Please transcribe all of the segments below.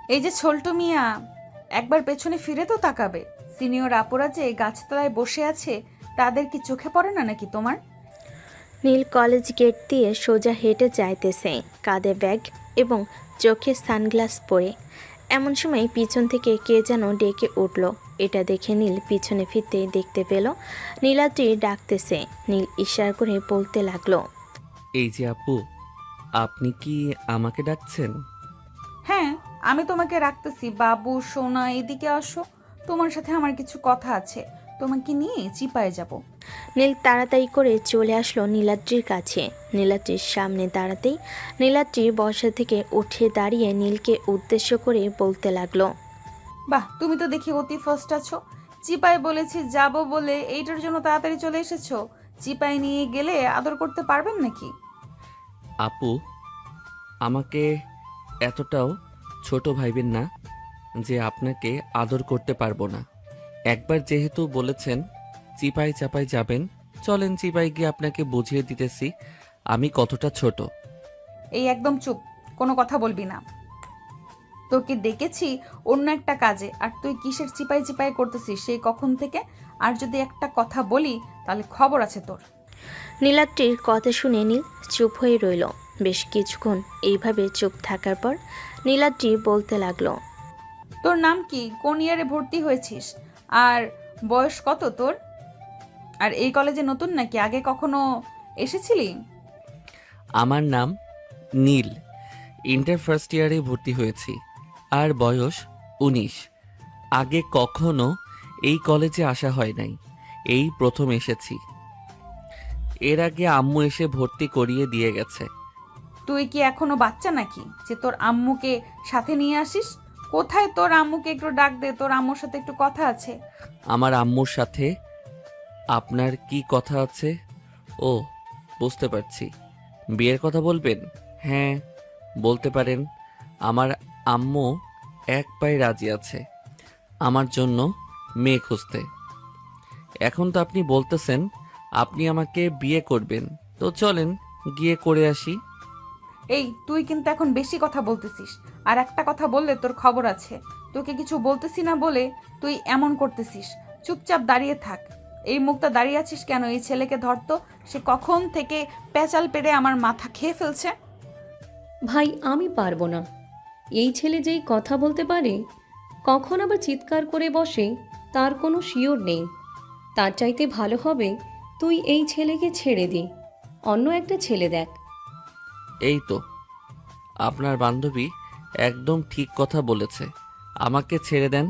এই যে ছোলটু মিয়া, একবার পেছনে ফিরে তো তাকাবে। সিনিয়র আপুরা যে গাছতলায় বসে আছে, তাদের কি চোখে পড়ে না নাকি তোমার? নীল কলেজ গেট দিয়ে সোজা হেঁটে যাইতেছে, কাঁধে ব্যাগ এবং চোখে সানগ্লাস পরে। এমন সময় পিছন থেকে কে যেন ডেকে উঠল। এটা দেখে নীল পিছনে ফিরতে দেখতে পেল নীলাদ্রি ডাকতেছে। নীল ইশারা করে বলতে লাগলো, এই যে আপু, আপনি কি আমাকে ডাকছেন? হ্যাঁ, আমি তোমাকে রাখতেছি। বাবু সোনা, এদিকে আসো, তোমার সাথে আমার কিছু কথা আছে। তোমাকে নিয়ে চিপায় যাব। নীল তাড়াতাড়ি করে চলে আসলো নীলাদ্রির কাছে। নীলাদ্রির সামনে দাঁড়াতেই নীলাদ্রি বসা থেকে উঠে দাঁড়িয়ে নীলকে উদ্দেশ্য করে বলতে লাগলো, বাহ, তুমি তো দেখি অতি ফার্স্ট আছো। চিপায় বলেছি যাব বলে এইটার জন্য তাড়াতাড়ি চলে এসেছো। চিপায় নিয়ে গেলে আদর করতে পারবেন নাকি? আপু, আমাকে এতটাও ছোট ভাইবেন না যে আপনাকে আদর করতে পারবো না। একবার যেহেতু বলেছেন চিপাই চাপাই যাবেন, চলেন চিপাই গিয়ে আপনাকে বুঝিয়ে দিতেছি আমি কতটা ছোট। এই একদম চুপ, কোনো কথা বলবি না। তোকে ডেকেছি অন্য একটা কাজে, আর তুই কিসের চিপাই চিপাই করতেছিস সেই কখন থেকে? আর যদি একটা কথা বলি তাহলে খবর আছে তোর। নীলাদ্রির কথা শুনে নীল চুপ হয়ে রইল। বেশ কিছুক্ষণ এইভাবে চুপ থাকার পর নীলাদ্রি বলতে লাগলো, তোর নাম কি? কোন ইয়ারে ভর্তি হয়েছিস? আর বয়স কত তোর? আর এই কলেজে নতুন নাকি, আগে কখনো এসেছিলি? আমার নাম নীল, ইন্টার ফার্স্ট ইয়ারে ভর্তি হয়েছি, আর বয়স 19। আগে কখনো এই কলেজে আসা হয় নাই, এই প্রথম এসেছি। এর আগে আম্মু এসে ভর্তি করিয়ে দিয়ে গেছে। তুই কি এখনো বাচ্চা নাকি যে তোর আম্মুকে সাথে নিয়ে আসিস? কোথায় তোর আম্মুকে? একটু ডাক দে, তোর আম্মুর সাথে একটু কথা আছে। আমার আম্মুর সাথে আপনার কি কথা আছে? ও, বুঝতে পারছি, বিয়ের কথা বলবেন। হ্যাঁ, বলতে পারেন। আমার আম্মু এক পায়ে রাজি আছে আমার জন্য মেয়ে খুঁজতে। এখন তো আপনি বলতেছেন আপনি আমাকে বিয়ে করবেন, তো চলেন গিয়ে করে আসি। এই, তুই কিন্তু এখন বেশি কথা বলতেছিস। আর একটা কথা বললে তোর খবর আছে। তোকে কিছু বলতেছি না বলে তুই এমন করতেছিস। চুপচাপ দাঁড়িয়ে থাক। এই মুখটা দাঁড়িয়ে আছিস কেন? এই ছেলেকে ধরতো, সে কখন থেকে পেঁচাল পেড়ে আমার মাথা খেয়ে ফেলছে। ভাই আমি পারবো না। এই ছেলে যেই কথা বলতে পারে, কখন আবার চিৎকার করে বসে, তার কোনো শিওর নেই। তার চাইতে ভালো হবে তুই এই ছেলেকে ছেড়ে দে, অন্য একটা ছেলে দেখ। এই তো, আপনার বান্ধবী একদম ঠিক কথা বলেছে। আমাকে ছেড়ে দেন,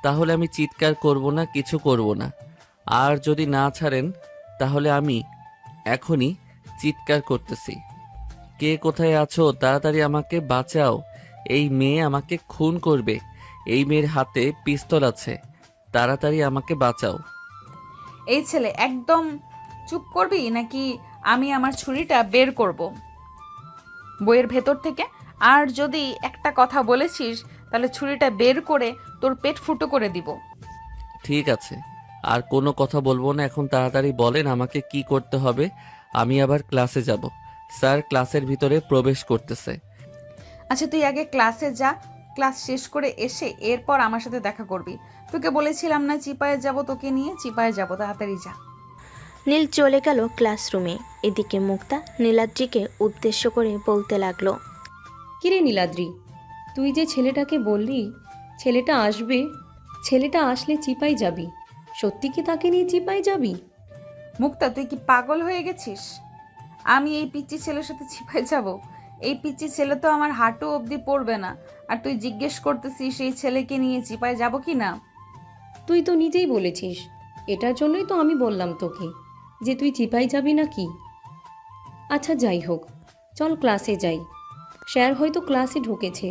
তাহলে আমি চিৎকার করব না, কিছু করব না। আর যদি না ছাড়েন তাহলে আমি এখনই চিৎকার করতেছি। কে কোথায় আছো? তাড়াতাড়ি আমাকে বাঁচাও, এই মেয়ে আমাকে খুন করবে। এই মেয়ের হাতে পিস্তল আছে, তাড়াতাড়ি আমাকে বাঁচাও। এই ছেলে, একদম চুপ করবি নাকি আমি আমার ছুরিটা বের করব বইয়ের ভেতর থেকে? আর যদি একটা কথা বলেছিস তাহলে ছুরিটা বের করে তোর পেট ফুটো করে দিব। ঠিক আছে, আর কোনো কথা বলবো না। এখন তাড়াতাড়ি বলেন আমাকে কি করতে হবে। আমি আবার ক্লাসে যাব। স্যার ক্লাসের ভিতরে প্রবেশ করতেছে। আচ্ছা, তুই আগে ক্লাসে যা। ক্লাস শেষ করে এসে এরপর আমার সাথে দেখা করবি। তোকে বলেছিলাম না চিপায়ে যাব, তোকে নিয়ে চিপায়ে যাব, তাড়াতাড়ি যা। নীল চলে গেল ক্লাসরুমে। এদিকে মুক্তা নীলাদ্রিকে উদ্দেশ্য করে বলতে লাগলো, কিরে নীলাদ্রি, তুই যে ছেলেটাকে বললি ছেলেটা আসবে, ছেলেটা আসলে চিপাই যাবি, সত্যি কি তাকে নিয়ে চিপাই যাবি? মুক্তা, তুই কি পাগল হয়ে গেছিস? আমি এই পিচ্চি ছেলের সাথে চিপায় যাব? এই পিচ্চি ছেলে তো আমার হাঁটু অবধি পড়বে না। আর তুই জিজ্ঞেস করতেছিস এই ছেলেকে নিয়ে চিপায় যাব কি না? তুই তো নিজেই বলেছিস, এটার জন্যই তো আমি বললাম তোকে যে তুই চিপাই যাবি না কি। আচ্ছা যাই হোক, চল ক্লাসে যাই। স্যার হয়তো ক্লাসে ঢুকেছে।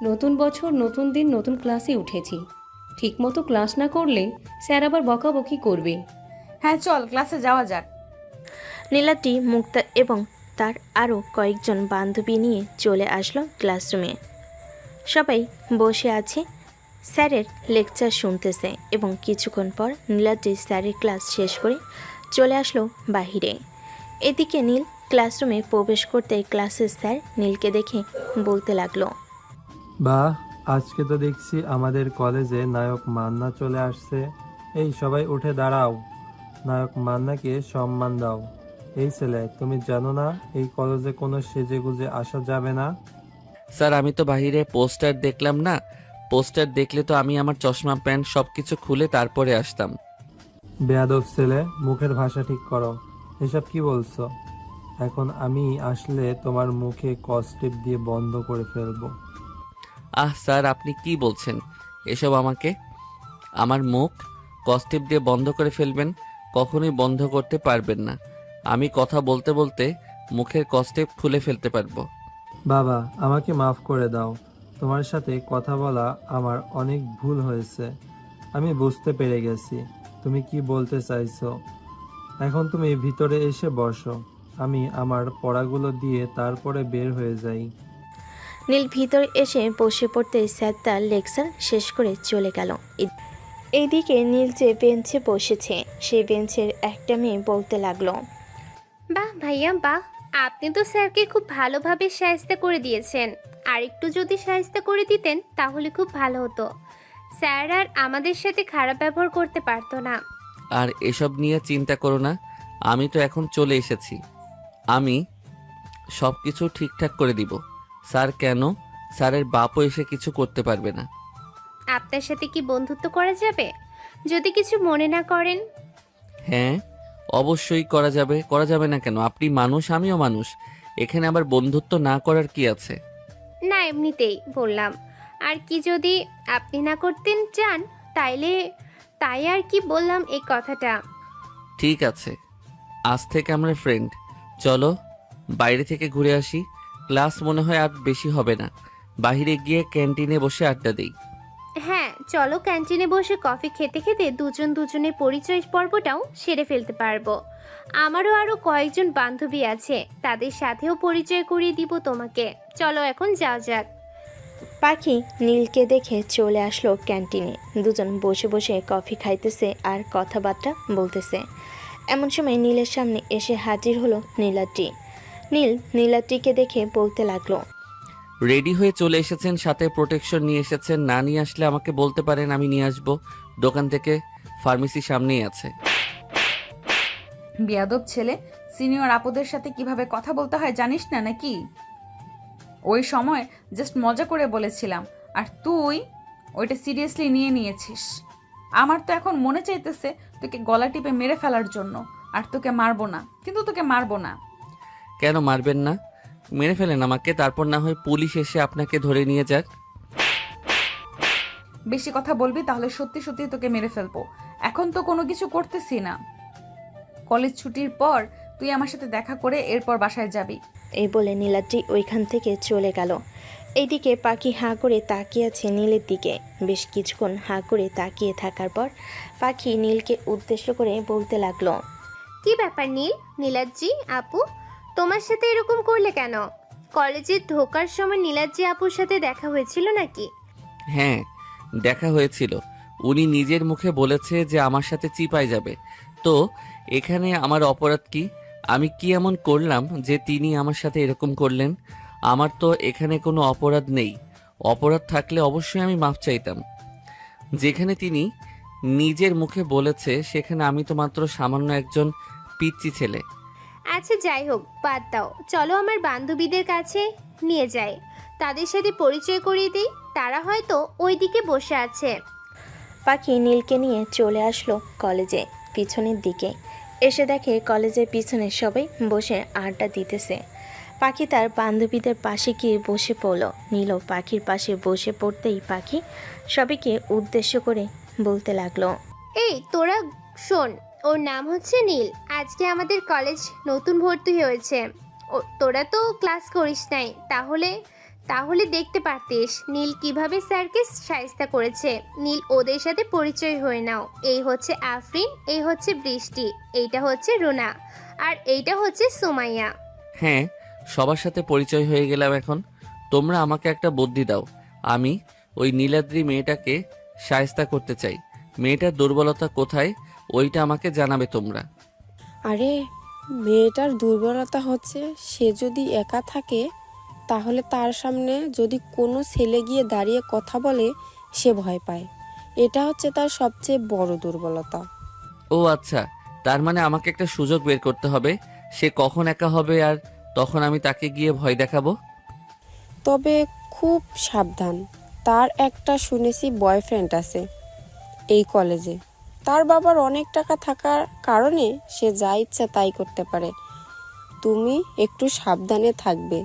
নতুন বছর নতুন দিন, নতুন ক্লাসে উঠেছি। ঠিকমতো ক্লাস না করলে স্যার আবার বকাবকি করবে। হ্যাঁ, চল ক্লাসে যাওয়া যাক। নীলাদ্রি মুক্তা এবং তার আরও কয়েকজন বান্ধবী নিয়ে চলে আসলো ক্লাসরুমে। সবাই বসে আছে, স্যারের লেকচার শুনতেছে এবং কিছুক্ষণ পর নীলাদ্রি স্যারের ক্লাস শেষ করে চলে আসলো বাহিরে। এদিকে নীল ক্লাসরুমে প্রবেশ করতে ক্লাসের স্যার নীলকে দেখে বলতে লাগলো, বা আজকে তো দেখছি আমাদের কলেজে নায়ক মান্না চলে আসছে। এই সবাই উঠে দাঁড়াও, নায়ক মান্নাকে সম্মান দাও। এই ছেলে, তুমি জানো না এই কলেজে কোনো সেজেগুজে আসা যাবে না? স্যার আমি তো বাহিরে পোস্টার দেখলাম না, পোস্টার দেখলে তো আমি আমার চশমা প্যান্ট সবকিছু খুলে তারপরে আসতাম। বেয়াদব ছেলে, মুখের ভাষা ঠিক করো। এসব কি বলছো? এখন আমি আসলে তোমার মুখে কস্টেপ দিয়ে বন্ধ করে ফেলবো। আহ স্যার আপনি কি বলছেন এসব? আমাকে আমার মুখ কস্টিপ দিয়ে বন্ধ করে ফেলবেন? কখনোই বন্ধ করতে পারবেন না। আমি কথা বলতে বলতে মুখের কস্টেপ খুলে ফেলতে পারবো। বাবা, আমাকে মাফ করে দাও। তোমার সাথে কথা বলা আমার অনেক ভুল হয়েছে। আমি বুঝতে পেরে গেছি তুমি কি বলতে চাইছো। এখন তুমি ভিতরে এসে বসো, আমি আমার পড়াগুলো দিয়ে তারপরে বের হয়ে যাই। নীল ভিতর এসে বসে পড়তে স্যার তার লেকচার শেষ করে চলে গেল। এইদিকে নীল যে বেঞ্চে বসেছে সেই বেঞ্চের একটা মেয়ে বলতে লাগলো, বাহ ভাইয়া বাহ, আপনি তো স্যারকে খুব ভালোভাবে শায়েস্তা করে দিয়েছেন। আর একটু যদি শায়েস্তা করে দিতেন তাহলে খুব ভালো হতো। স্যার আর আমাদের সাথে খারাপ ব্যবহার করতে পারতো না। আর এসব নিয়ে চিন্তা করো না, আমি তো এখন চলে এসেছি। আমি সব কিছু ঠিকঠাক করে দিব। স্যার কেন, স্যারের বাপও এসে কিছু করতে পারবে না। আপনার সাথে কি বন্ধুত্ব করা যাবে? যদি কিছু মনে না করেন। হ্যাঁ অবশ্যই করা যাবে, করা যাবে না কেন? আপনি মানুষ, আমিও মানুষ, এখানে আবার বন্ধুত্ব না করার কি আছে? না এমনিতেই বললাম। আর কি যদি আপনি না করতেন চান তাই আর কি বললাম এই কথাটা। ঠিক আছে, আজ থেকে আমরা ফ্রেন্ড। চলো বাইরে থেকে ঘুরে আসি। ক্লাস মনে হয় আর বেশি হবে না, বাইরে গিয়ে ক্যান্টিনে বসে আড্ডা দিই। হ্যাঁ চলো, ক্যান্টিনে বসে কফি খেতে খেতে দুজনের পরিচয় পর্বটাও সেরে ফেলতে পারবো। আমারও আরো কয়েকজন বান্ধবী আছে, তাদের সাথেও পরিচয় করিয়ে দিব তোমাকে। চলো এখন যাওয়া যাক। পাখি নীলকে দেখে চলে আসলো ক্যান্টিনে। দুজন বসে বসে কফি খাইতেছে আর কথাবার্তা বলতেছে। এমন সময় নীলের সামনে এসে হাজির হলো নীলাদ্রি। নীল নীলাদ্রিকে দেখে বলতে লাগলো, রেডি হয়ে চলে এসেছেন, সাথে প্রোটেকশন নিয়ে এসেছেন। না নিয়ে আসলে আমাকে বলতে পারেন, আমি নিয়ে আসবো। দোকান থেকে ফার্মেসি সামনেই আছে। বিয়াদব ছেলে, সিনিয়র আপুদের সাথে কিভাবে কথা বলতে হয় জানিস না নাকি? ওই সময় জাস্ট মজা করে বলেছিলাম, আর তুই ওইটা সিরিয়াসলি নিয়ে নিয়েছিস। আমার তো এখন মনে চাইতেছে তোকে গলা টিপে মেরে ফেলার জন্য, আর তোকে মারবো না, কিন্তু তোকে মারবো না। কেন মারবেন না? মেরে ফেলেন আমাকে, তারপর না হয় পুলিশ এসে আপনাকে ধরে নিয়ে যাক। বেশি কথা বলবি তাহলে সত্যি সত্যি তোকে মেরে ফেলবো। এখন তো কোনো কিছু করতেছি না। কলেজ ছুটির পর তুই আমার সাথে দেখা করে এরপর বাসায় যাবি। এই বলে নীলাদ্রি ওইখান থেকে চলে গেল। এইদিকে পাখি হাঁ করে তাকিয়ে আছে নীলের দিকে। বেশ কিছুক্ষণ হাঁ করে তাকিয়ে থাকার পর পাখি নীলকে উদ্দেশ্য করে বলতে লাগলো, কি ব্যাপার নীলাদ্রি আপু, তোমার সাথে এরকম করলে কেন? কলেজে ঢোকার সময় নীলাদ্রি আপুর সাথে দেখা হয়েছিল নাকি? হ্যাঁ দেখা হয়েছিল, উনি নিজের মুখে বলেছে যে আমার সাথে চিপায় যাবে। তো এখানে আমার অপরাধ কি? আমি কি এমন করলাম যে তিনি আমার সাথে এরকম করলেন? আমার তো এখানে কোনো অপরাধ নেই। অপরাধ থাকলে অবশ্যই আমি মাফ চাইতাম। যেখানে তিনি নিজের মুখে বলেছে সেখানে আমি তো মাত্র সামান্য একজন পিচ্চি ছেলে। আচ্ছা যাই হোক, বাদ দাও, চলো আমার বান্ধবীদের কাছে নিয়ে যাই, তাদের সাথে পরিচয় করিয়ে দিই। তারা হয়তো ওইদিকে বসে আছে। পাখি নীলকে নিয়ে চলে আসলো কলেজে পিছনের দিকে। এসে দেখে কলেজের পিছনে সবাই বসে আড্ডা দিতেছে। পাখি তার বান্ধবীদের পাশে গিয়ে বসে পড়ল। নীলও পাখির পাশে বসে পড়তেই পাখি সবাইকে উদ্দেশ্য করে বলতে লাগলো, এই তোরা শোন, ওর নাম হচ্ছে নীল। আজকে আমাদের কলেজ নতুন ভর্তি হয়েছে। তোরা তো ক্লাস করিস নাই, তাহলে দেখতে পারতিস নীল কিভাবে স্যারকে শায়েস্তা করেছে। নীল ওদের সাথে পরিচয় হয়ে নাও। এই হচ্ছে আফরিন, এই হচ্ছে বৃষ্টি, এইটা হচ্ছে রুনা, আর এইটা হচ্ছে সুমাইয়া। হ্যাঁ সবার সাথে পরিচয় হয়ে গেলাম। এখন তোমরা আমাকে একটা বুদ্ধি দাও। আমি ওই নীলাদ্রি মেয়েটাকে শায়েস্তা করতে চাই। মেয়েটার দুর্বলতা কোথায় ওইটা আমাকে জানাবে তোমরা। আরে মেয়েটার দুর্বলতা হচ্ছে সে যদি একা থাকে তাহলে তার সামনে যদি কোনো ছেলে গিয়ে দাঁড়িয়ে কথা বলে সে ভয় পায়। এটা হচ্ছে তার সবচেয়ে বড় দুর্বলতা। ও আচ্ছা, তার মানে আমাকে একটা সুযোগ বের করতে হবে। সে কখন একা হবে আর তখন আমি তাকে গিয়ে ভয় দেখাবো। তবে খুব সাবধান, তার একটা শুনেছি বয়ফ্রেন্ড আছে এই কলেজে। তার বাবার অনেক টাকা থাকার কারণে সে যা ইচ্ছা তাই করতে পারে। তুমি একটু সাবধানে থাকবে,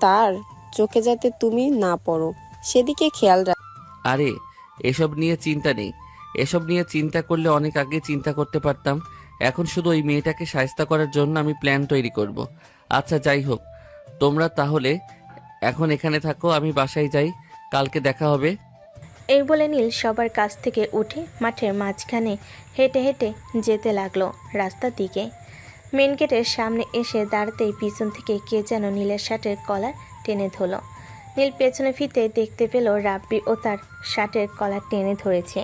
তার চোখে যাতে তুমি না পড়ো সেদিকে খেয়াল রাখ। আরে এসব নিয়ে চিন্তা নেই। এসব নিয়ে চিন্তা করলে অনেক আগে চিন্তা করতে পারতাম। এখন শুধু ওই মেয়েটাকে সাহায্য করার জন্য আমি প্ল্যান তৈরি করব। আচ্ছা যাই হোক, তোমরা তাহলে এখন এখানে থাকো, আমি বাসায় যাই, কালকে দেখা হবে। এই বলে নীল সবার কাছ থেকে উঠে মাঠের মাঝখানে হেঁটে হেঁটে যেতে লাগলো রাস্তার দিকে। মেন গেটের সামনে এসে দাঁড়াতেই পিছন থেকে কে যেন নীলের শার্টের কলার টেনে ধরল। নীল পেছনে ফিরতে দেখতে পেল রাব্বি ও তার শার্টের কলার টেনে ধরেছে।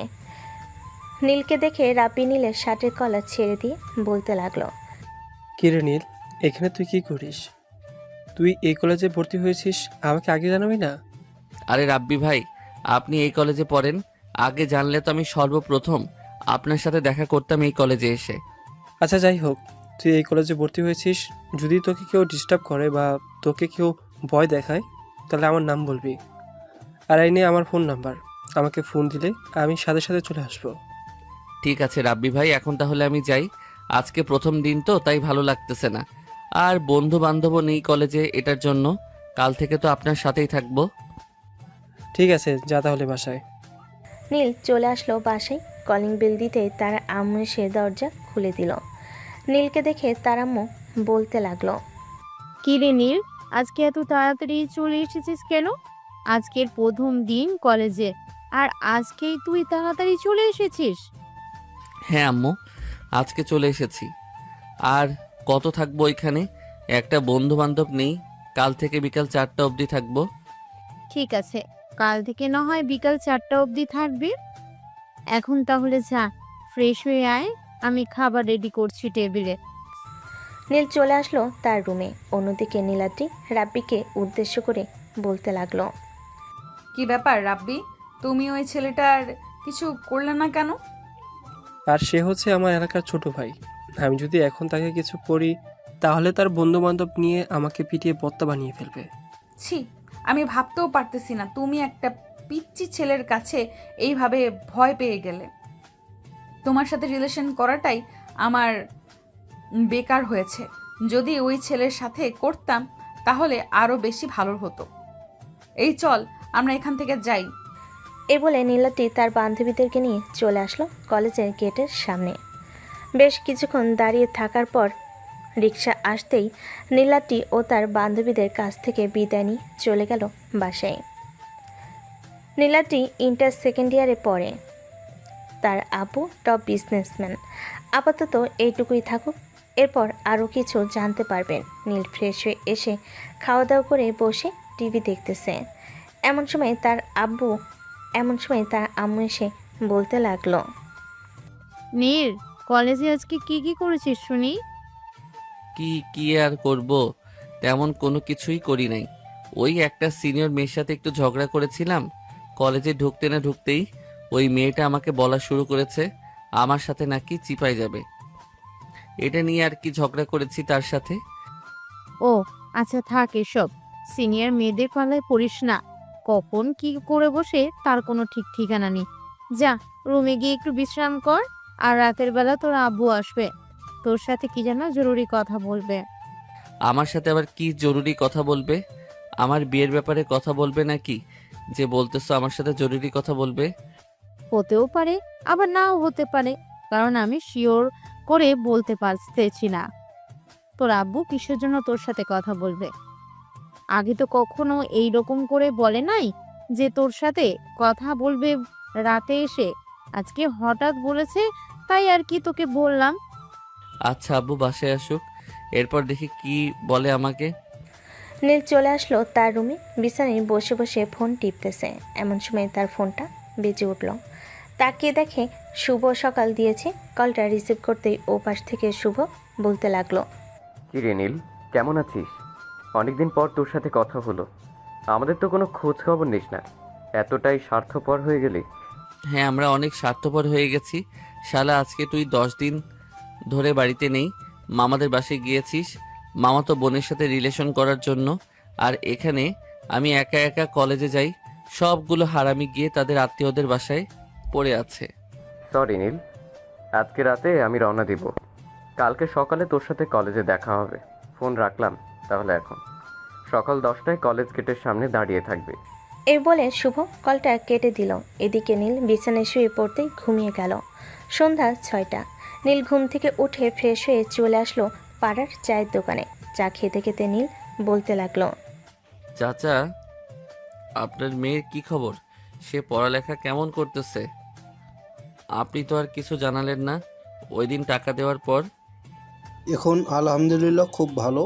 নীলকে দেখে রাব্বি নীলের শার্টের কলার ছেড়ে দিয়ে বলতে লাগলো, কিরে নীল, এখানে তুই কি করিস? তুই এই কলেজে ভর্তি হয়েছিস, আমাকে আগে জানাবি না? আরে রাব্বি ভাই, আপনি এই কলেজে পড়েন, আগে জানলে তো আমি সর্বপ্রথম আপনার সাথে দেখা করতাম এই কলেজে এসে। আচ্ছা যাই হোক, তুই এই কলেজে ভর্তি হয়েছিস, যদি তোকে কেউ ডিস্টার্ব করে বা তোকে কেউ ভয় দেখায় তাহলে আমার নাম বলবি। আর এই নিয়ে আমার ফোন নাম্বার, আমাকে ফোন দিলে আমি সাথে সাথে চলে আসবো। ঠিক আছে রাব্বি ভাই, এখন তাহলে আমি যাই। আজকে প্রথম দিন তো তাই ভালো লাগতেছে না, আর বন্ধু বান্ধবও নেই কলেজে, এটার জন্য কাল থেকে তো আপনার সাথেই থাকবো। ঠিক আছে, যা তাহলে বাসায়। নীল চলে আসলো বাসায়। কলিং বেল দিতেই তার আম্মু এসে দরজা খুলে দিল। নীলকে দেখে তার আম্মু বলতে লাগলো, কি রে নীল, আজকে এত তাড়াতাড়ি চলে এসেছিস কেন? আজকের প্রথম দিন কলেজে, আর আজকেই তুই তাড়াতাড়ি চলে এসেছিস? হ্যাঁ আম্মু, আজকে চলে এসেছি। আর কত থাকবো এখানে, একটা বন্ধু বান্ধব নেই, কাল থেকে বিকাল 4টা অবধি থাকবো। ঠিক আছে, কাল থেকে না হয় বিকাল 4টা অবধি থাকবি। এখন তাহলে যা, ফ্রেশ হয়ে আয়, আমি খাবার রেডি করছি টেবিলে। নীল চলে আসলো তার রুমে। অন্যদিকে নীলাদ্রি রাব্বিকে উদ্দেশ্য করে বলতে লাগলো, কি ব্যাপার রাব্বি, তুমি ওই ছেলেটার কিছু করলে না কেন? আর সে হচ্ছে আমার এলাকার ছোট ভাই। আমি যদি এখন তাকে কিছু করি তাহলে তার বন্ধু বান্ধব নিয়ে আমাকে পিটিয়ে বত্তা বানিয়ে ফেলবে। ছি, আমি ভাবতেও পারতেছি না তুমি একটা পিচ্চি ছেলের কাছে এইভাবে ভয় পেয়ে গেলে। তোমার সাথে রিলেশন করাটাই আমার বেকার হয়েছে। যদি ওই ছেলের সাথে করতাম তাহলে আরও বেশি ভালো হতো। এই চল আমরা এখান থেকে যাই। এ বলে নীলাদ্রি তার বান্ধবীদেরকে নিয়ে চলে আসলো কলেজের গেটের সামনে। বেশ কিছুক্ষণ দাঁড়িয়ে থাকার পর রিক্সা আসতেই নীলাদ্রি ও তার বান্ধবীদের কাছ থেকে বিদায় নিয়ে চলে গেল বাসায়। নীলাদ্রি ইন্টার সেকেন্ড ইয়ারে পড়ে। তার আব্বু টপ বিজনেসম্যান। আপাতত এইটুকুই থাকুক, এরপর আরও কিছু জানতে পারবেন। নীল ফ্রেশ হয়ে এসে খাওয়া দাওয়া করে বসে টিভি দেখতেছে। এমন সময় তার আম্মু এসে বলতে লাগলো, নীল, কলেজে আজকে কি কি করেছিস শুনি? কি আর করব, তেমন কোনো কিছুই করি নাই। ওই একটা সিনিয়র মেয়ের সাথে একটু ঝগড়া করেছিলাম। কলেজে ঢুকতে না ঢুকতেই ওই মেয়েটা আমাকে বলা শুরু করেছে আমার সাথে নাকি চিপাই যাবে। এটা নিয়ে আর কি ঝগড়া করেছি তার সাথে। ও আচ্ছা, থাক এসব। সিনিয়র মেয়েদের পাল্লায় পড়িস না, কখন কি করে বসে তার কোনো ঠিক ঠিকানা নেই। যা, রুমে গিয়ে একটু বিশ্রাম কর, আর রাতের বেলা তোর আব্বু আসবে, তোর সাথে কি যেন জরুরি কথা বলবে। আমার সাথে আবার কি জরুরি কথা বলবে? আমার বিয়ের ব্যাপারে কথা বলবে নাকি, যে বলতেছো আমার সাথে জরুরি কথা বলবে? হতেও পারে, আবার নাও হতে পারে, কারণ আমি শিওর করে বলতে পারতেছি না তোর আব্বু কিসের জন্য তোর সাথে কথা বলবে। আগে তো কখনো এই রকম করে বলে নাই যে তোর সাথে কথা বলবে রাতে এসে। আজকে হঠাৎ বলেছে, তাই আর কি তোকে বললাম। আচ্ছা আব্বু বাসায় আসুক, এরপর দেখি কি বলে আমাকে। নীল চলে আসলো তার রুমে। বিছানায় বসে বসে ফোন টিপতেছে। এমন সময় তার ফোনটা বেজে উঠল। তাকিয়ে দেখে শুভ সকাল দিয়েছে। কলটা রিসিভ করতেই ও পাশ থেকে শুভ বলতে লাগলো, কি রে নীল, কেমন আছিস? অনেকদিন পর তোর সাথে কথা হলো। আমাদের তো কোনো খোঁজ খবর নিস না, এতটাই স্বার্থপর হয়ে গেলি। হ্যাঁ, আমরা অনেক স্বার্থপর হয়ে গেছি। শালা, আজকে তুই 10 দিন ধরে বাড়িতে নেই, মামাদের বাসায় গিয়েছিস মামাতো বোনের সাথে রিলেশন করার জন্য। আর এখানে আমি একা একা কলেজে যাই, সবগুলো হারামি গিয়ে তাদের আত্মীয়দের বাসায় পড়ে আছে। সরি নীল, আজকে রাতে আমি রওনা দিব। কালকে সকালে তোর সাথে কলেজে দেখা হবে। ফোন রাখলাম তাহলে এখন। সকাল 10টায় কলেজ গেটের সামনে দাঁড়িয়ে থাকবি। এই বলে শুভ কলটা কেটে দিল। এদিকে নীল বিছানায় শুয়ে পড়তেই ঘুমিয়ে গেল। সন্ধ্যা 6টা। নীল ঘুম থেকে উঠে ফ্রেশ হয়ে চলে আসলো পাড়ার চায়ের দোকানে। চা খেতে খেতে নীল বলতে লাগলো, চাচা, আপনার মেয়ের কি খবর? সে পড়ালেখা কেমন করতেছে? আপনি তো আর কিছু জানালেন না ওই দিন টাকা দেওয়ার পর। এখন আলহামদুলিল্লাহ খুব ভালো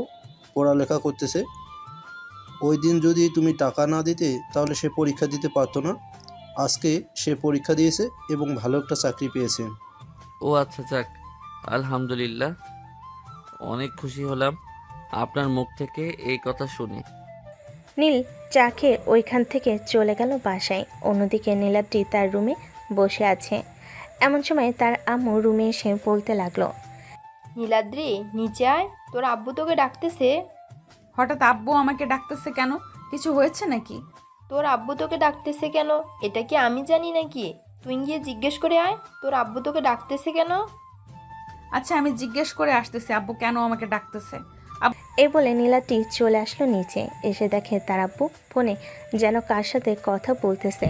পড়ালেখা করতেছে। ওই দিন যদি তুমি টাকা না দিতে তাহলে সে পরীক্ষা দিতে পারতো না। আজকে সে পরীক্ষা দিয়েছে এবং ভালো একটা চাকরি পেয়েছে। ও আচ্ছা, যাক, আলহামদুলিল্লাহ। অনেক খুশি হলাম আপনার মুখ থেকে এই কথা শুনে। নীল চা খেয়ে ওইখান থেকে চলে গেল বাসায়। অন্যদিকে নীলাদ্রি তার রুমে বসে আছে। এমন সময় তার আম্মু রুমে এসে বলতে লাগলো, নীলাদ্রি, নিচে আয়, তোর আব্বু তোকে ডাকতেছে। হঠাৎ আব্বু আমাকে ডাকতেছে কেন? কিছু হয়েছে নাকি? তোর আব্বু তোকে ডাকতেছে কেন এটা কি আমি জানি নাকি? তুই গিয়ে জিজ্ঞেস করে আয়, তোর আব্বু তোকে ডাকতেছে কেন। আচ্ছা, আমি জিজ্ঞেস করে আসতেছি আব্বু কেন আমাকে ডাকতেছে। এই বলে নীলাদ্রি চলে আসলো নিচে। এসে দেখে তার আব্বু ফোনে যেন কার সাথে কথা বলতেছে।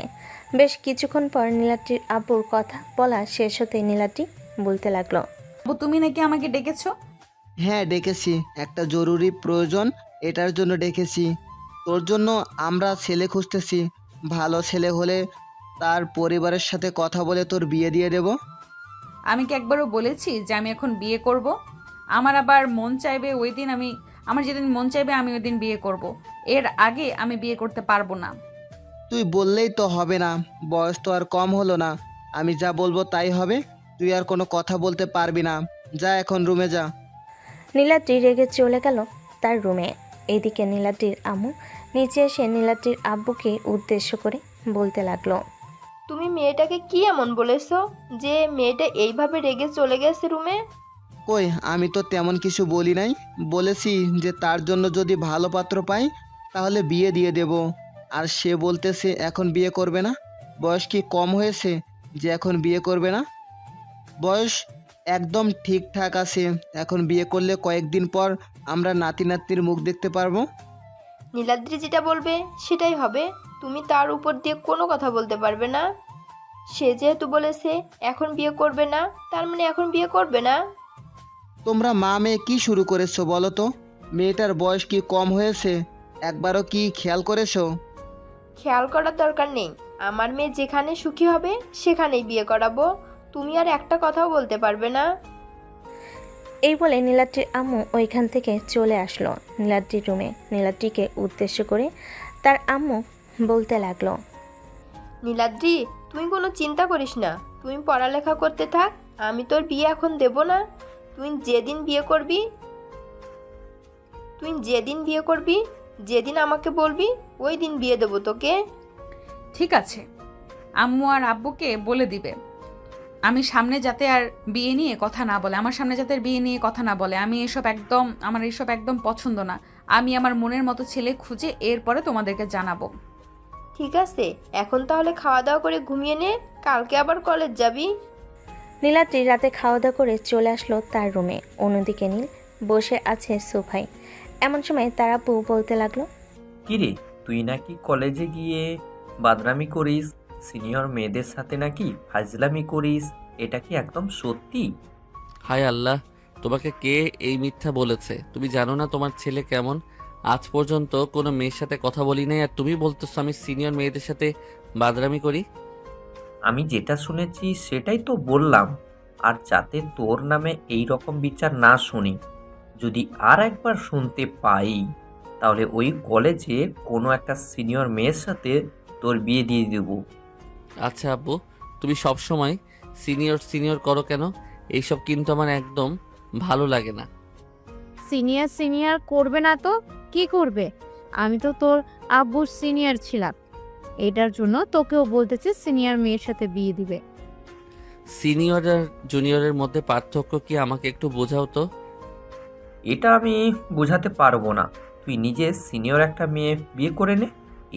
বেশ কিছুক্ষণ পর নীলাদ্রির আব্বুর কথা বলা শেষ হতে নীলাদ্রি বলতে লাগলো, আব্বু, তুমি নাকি আমাকে ডেকেছো? হ্যাঁ ডেকেছি, একটা জরুরি প্রয়োজন, এটার জন্য ডেকেছি। তোর জন্য আমরা ছেলে খুঁজতেছি। ভালো ছেলে হলে তার পরিবারের সাথে কথা বলে তোর বিয়ে দিয়ে দেব। আমি কি একবারও বলেছি যে আমি এখন বিয়ে করব? আমার আবার মন চাইবে ওই দিন আমার যেদিন মন চাইবে আমি ওই দিন বিয়ে করব। এর আগে আমি বিয়ে করতে পারবো না। তুই বললেই তো হবে না, বয়স তো আর কম হলো না। আমি যা বলবো তাই হবে, তুই আর কোনো কথা বলতে পারবি না। যা এখন রুমে যা। নীলাদ্রি রেগে চলে গেল তার রুমে। এদিকে নীলাদ্রির আম্মু নিচে এসে নীলাদ্রির আব্বুকে উদ্দেশ্য করে বলতে লাগলো, তুমি মেয়েটাকে কি এমন বলেছো যে মেয়েটা এইভাবে রেগে চলে গেছে রুমে? কই, আমি তো তেমন কিছু বলি নাই। বলেছি যে তার জন্য যদি ভালো পাত্র পাই তাহলে বিয়ে দিয়ে দেব। আর সে বলতেছে এখন বিয়ে করবে না। বয়স কি কম হয়েছে যে এখন বিয়ে করবে না? বয়স একদম ঠিকঠাক আছে। এখন বিয়ে করলে কয়েকদিন পর আমরা নাতি নাতনির মুখ দেখতে পারবো। নীলাদ্রি যেটা বলবে সেটাই হবে, তুমি তার উপর দিয়ে কোনো কথা বলতে পারবে না। সে যেহেতু বলেছে এখন বিয়ে করবে না, তার মানে এখন বিয়ে করবে না। তোমরা মা মেয়ে কি শুরু করেছো বলো তো? মেয়েটার বয়স কি কম হয়েছে? একবারও কি খেয়াল করেছো? খেয়াল করার দরকার নেই, আমার মেয়ে যেখানে সুখী হবে সেখানেই বিয়ে করাবো। তুমি আর একটা কথাও বলতে পারবে না। এই বলে নীলাদ্রির আম্মু ওইখান থেকে চলে আসলো নীলাদ্রির রুমে। নীলাদ্রিকে উদ্দেশ্য করে তার আম্মু বলতে লাগলো, নীলাদ্রি, তুই কোনো চিন্তা করিস না, তুই পড়ালেখা করতে থাক। আমি তোর বিয়ে এখন দেব না। তুই যেদিন বিয়ে করবি যেদিন আমাকে বলবি ওই দিন বিয়ে দেবো তোকে। ঠিক আছে, আম্মু আর আব্বুকে বলে দিবে আমি সামনে যাতে আর বিয়ে নিয়ে কথা না বলে, আমার সামনে যাতে আর বিয়ে নিয়ে কথা না বলে। আমার এসব একদম পছন্দ না। আমি আমার মনের মতো ছেলে খুঁজে এরপরে তোমাদেরকে জানাবো। ঠিক আছে, এখন তাহলে খাওয়া দাওয়া করে ঘুমিয়ে নে, কালকে আবার কলেজ যাবি। নীলাদ্রি রাতে খাওয়া দাওয়া করে চলে আসলো তার রুমে। অন্যদিকে নীল বসে আছে সোফায়। এমন সময় তার আব্বু বলতে লাগলো, কিরে, তুই নাকি কলেজে গিয়ে বাদরামি করিস, সিনিয়র মেয়েদের সাথে নাকি ফাজলামি করিস, এটা কি একদম সত্যি? হায় আল্লাহ, তোমাকে কে এই মিথ্যা বলেছে? তুমি জানো না তোমার ছেলে কেমন? আজ পর্যন্ত কোনো মেয়ের সাথে কথা বলি নাই, আর তুমি বলতেছো আমি সিনিয়র মেয়েদের সাথে বাদরামি করি। আমি যেটা শুনেছি সেটাই তো বললাম। আর যাতে তোর নামে এই রকম বিচার না শুনি, যদি আর একবার শুনতে পাই তাহলে ওই কলেজে কোনো একটা সিনিয়র মেয়ের সাথে তোর বিয়ে দিয়ে দেব। আচ্ছা আব্বু, তুমি সবসময় সিনিয়র করো কেন? এইসব কিন্তু আমার একদম ভালো লাগে না। সিনিয়র করবে না তো কি করবে? আমি তো তোর আব্বুর সিনিয়র ছিলাম, এটার জন্য তোকেও বলতেছে সিনিয়র মেয়ের সাথে বিয়ে দিবে। সিনিয়র আর জুনিয়রের মধ্যে পার্থক্য কি আমাকে একটু বোঝাও তো। এটা আমি বোঝাতে পারবো না। তুই নিজে সিনিয়র একটা মেয়ে বিয়ে করে নে,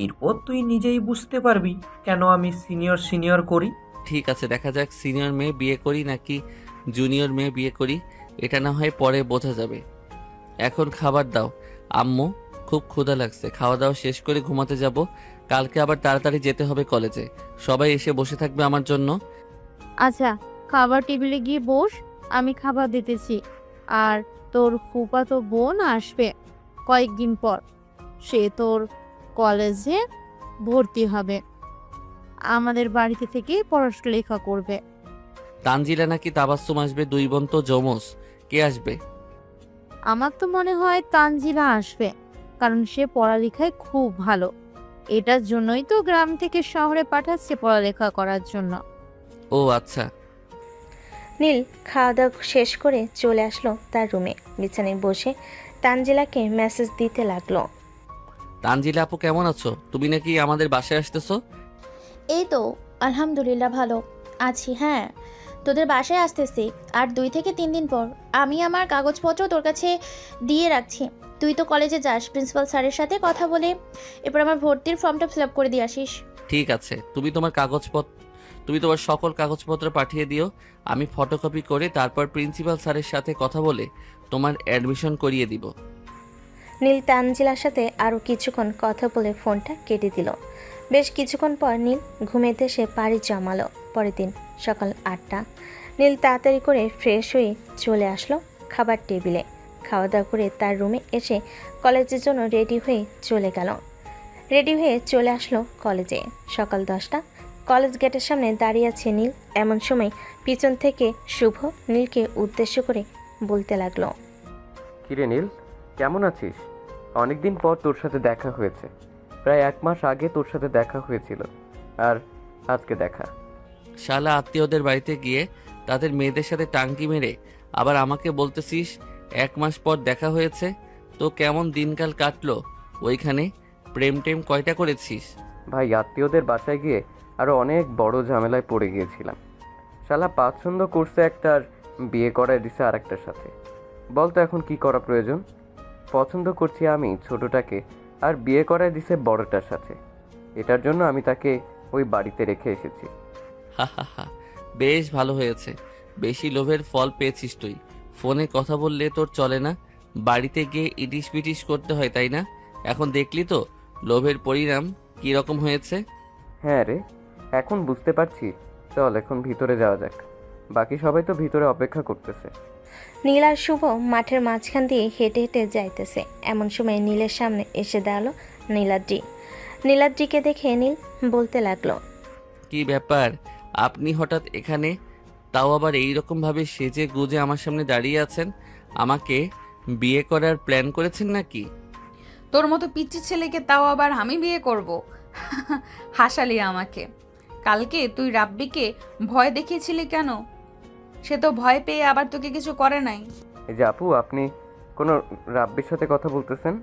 এরপর তুই নিজেই বুঝতে পারবি কেন আমি সিনিয়র সিনিয়র করি। ঠিক আছে, দেখা যাক সিনিয়র মেয়ে বিয়ে করি নাকি জুনিয়র মেয়ে বিয়ে করি, এটা না হয় পরে বোঝা যাবে। এখন খাবার দাও আম্মু, খুব ক্ষুধা লাগছে। খাওয়া দাওয়া শেষ করে ঘুমাতে যাব। কালকে আবার তাড়াতাড়ি যেতে হবে কলেজে। সবাই এসে বসে থাকবে আমার জন্য। আচ্ছা, খাবার টেবিলে গিয়ে বস, আমি খাবার দিতেছি। আর তোর ফুফাতো বোন আসবে কয়েকদিন পর, সে তোর কলেজে ভর্তি হবে, আমাদের বাড়িতে থেকে পড়ালেখা করবে। তানজিলা নাকি তাবাসসুম আসবে, দুই বোন তো জমজ। কে আসবে? আমার তো মনে হয় তানজিলা আসবে, কারণ সে পড়ালেখায় খুব ভালো। এটার জন্যই তো গ্রাম থেকে শহরে পাঠাচ্ছে পড়ালেখা করার জন্য। ও আচ্ছা। নীল খাওয়া দাওয়া শেষ করে চলে আসলো তার রুমে। বিছানায় বসে তানজিলাকে মেসেজ দিতে লাগলো। তানজিলা আপু কেমন আছো? তুমি নাকি আমাদের বাসায় আসতেছো? এই তো আলহামদুলিল্লাহ ভালো আছি। হ্যাঁ, তোদের বাসায় আসতেছি আর 2 থেকে 3 দিন পর। আমি আমার কাগজপত্র তোর কাছে দিয়ে রাখছি। তুই তো কলেজে যাস, প্রিন্সিপাল স্যারের সাথে কথা বলে এরপর আমার ভর্তির ফর্মটা ফিল আপ করে দিয়ে আসিস। ঠিক আছে, তুমি তোমার সকল কাগজপত্র পাঠিয়ে দিও। আমি ফটোকপি করে তারপর প্রিন্সিপাল স্যারের সাথে কথা বলে তোমার অ্যাডমিশন করিয়ে দিব। নীল তানজিলার সাথে আরও কিছুক্ষণ কথা বলে ফোনটা কেটে দিল। বেশ কিছুক্ষণ পর নীল ঘুমেতে সে পাড়ি জমালো। পরের দিন সকাল 8টা। নীল তাড়াতাড়ি করে ফ্রেশ হয়ে চলে আসলো খাবার টেবিলে। খাওয়া দাওয়া করে তার রুমে এসে কলেজের জন্য রেডি হয়ে চলে আসলো কলেজে। সকাল 10টা। কলেজ গেটের সামনে দাঁড়িয়ে আছে নীল। এমন সময় পিছন থেকে শুভ নীলকে উদ্দেশ্য করে বলতে লাগলো। কিরে নীল, কেমন আছিস? অনেকদিন পর তোর সাথে দেখা হয়েছে। প্রায় 1 মাস আগে তোর সাথে দেখা হয়েছিল, আর আজকে দেখা। শালা আত্মীয়দের বাড়িতে গিয়ে তাদের মেয়েদের সাথে টাঙ্কি মেরে আবার আমাকে বলতেছিস 1 মাস পর দেখা হয়েছে। তো কেমন দিনকাল কাটলো ওইখানে? প্রেম টেম কয়টা করেছিস? ভাই, আত্মীয়দের বাসায় গিয়ে আরও অনেক বড় ঝামেলায় পড়ে গিয়েছিলাম। শালা পছন্দ করছে একটা আর বিয়ে করায় দিছে আরেকটার সাথে। বল তো এখন কি করা প্রয়োজন? পছন্দ করছি আমি ছোটটাকে, আর বিয়ে করায় দিছে বড়টার সাথে। এটার জন্য আমি তাকে ওই বাড়িতে রেখে এসেছি। হা হা হা, বেশ ভালো হয়েছে। বেশি লোভের ফল পেয়েছিস তুই। ফোনে কথা বললে তোর চলে না, বাড়িতে গিয়ে ইটিস পিটিস করতে হয়, তাই না? এখন দেখলি তো লোভের পরিণাম কি রকম হয়েছে। হ্যাঁ রে, এখন বুঝতে পারছি। চল এখন ভিতরে যাওয়া যাক, বাকি সবাই তো ভিতরে অপেক্ষা করতেছে। নীল আর শুভ মাঠের মাঝখান দিয়ে হেঁটে হেঁটে যাইতেছে। এমন সময় নীলের সামনে এসে দাঁড়ালো নীলাদ্রি। নীলাদ্রিকে দেখে নীল বলতে লাগলো। কি ব্যাপার, আপনি হঠাৎ এখানে? তাও আবার এইরকম ভাবে সেজে গুজে আমার সামনে দাঁড়িয়ে আছেন। আমাকে বিয়ে করার প্ল্যান করেছেন নাকি? তোর মতো পিচ্চি ছেলেকে তাও আবার আমি বিয়ে করব? হাসালি আমাকে। কালকে তুই রাব্বিকে ভয় দেখিয়েছিলি কেন? সে তো ভয় পেয়ে আবার তোকে কিছু করে নাই। এই যে আপু, আপনি কোনো রাব্বির সাথে কথা বলতেছেন?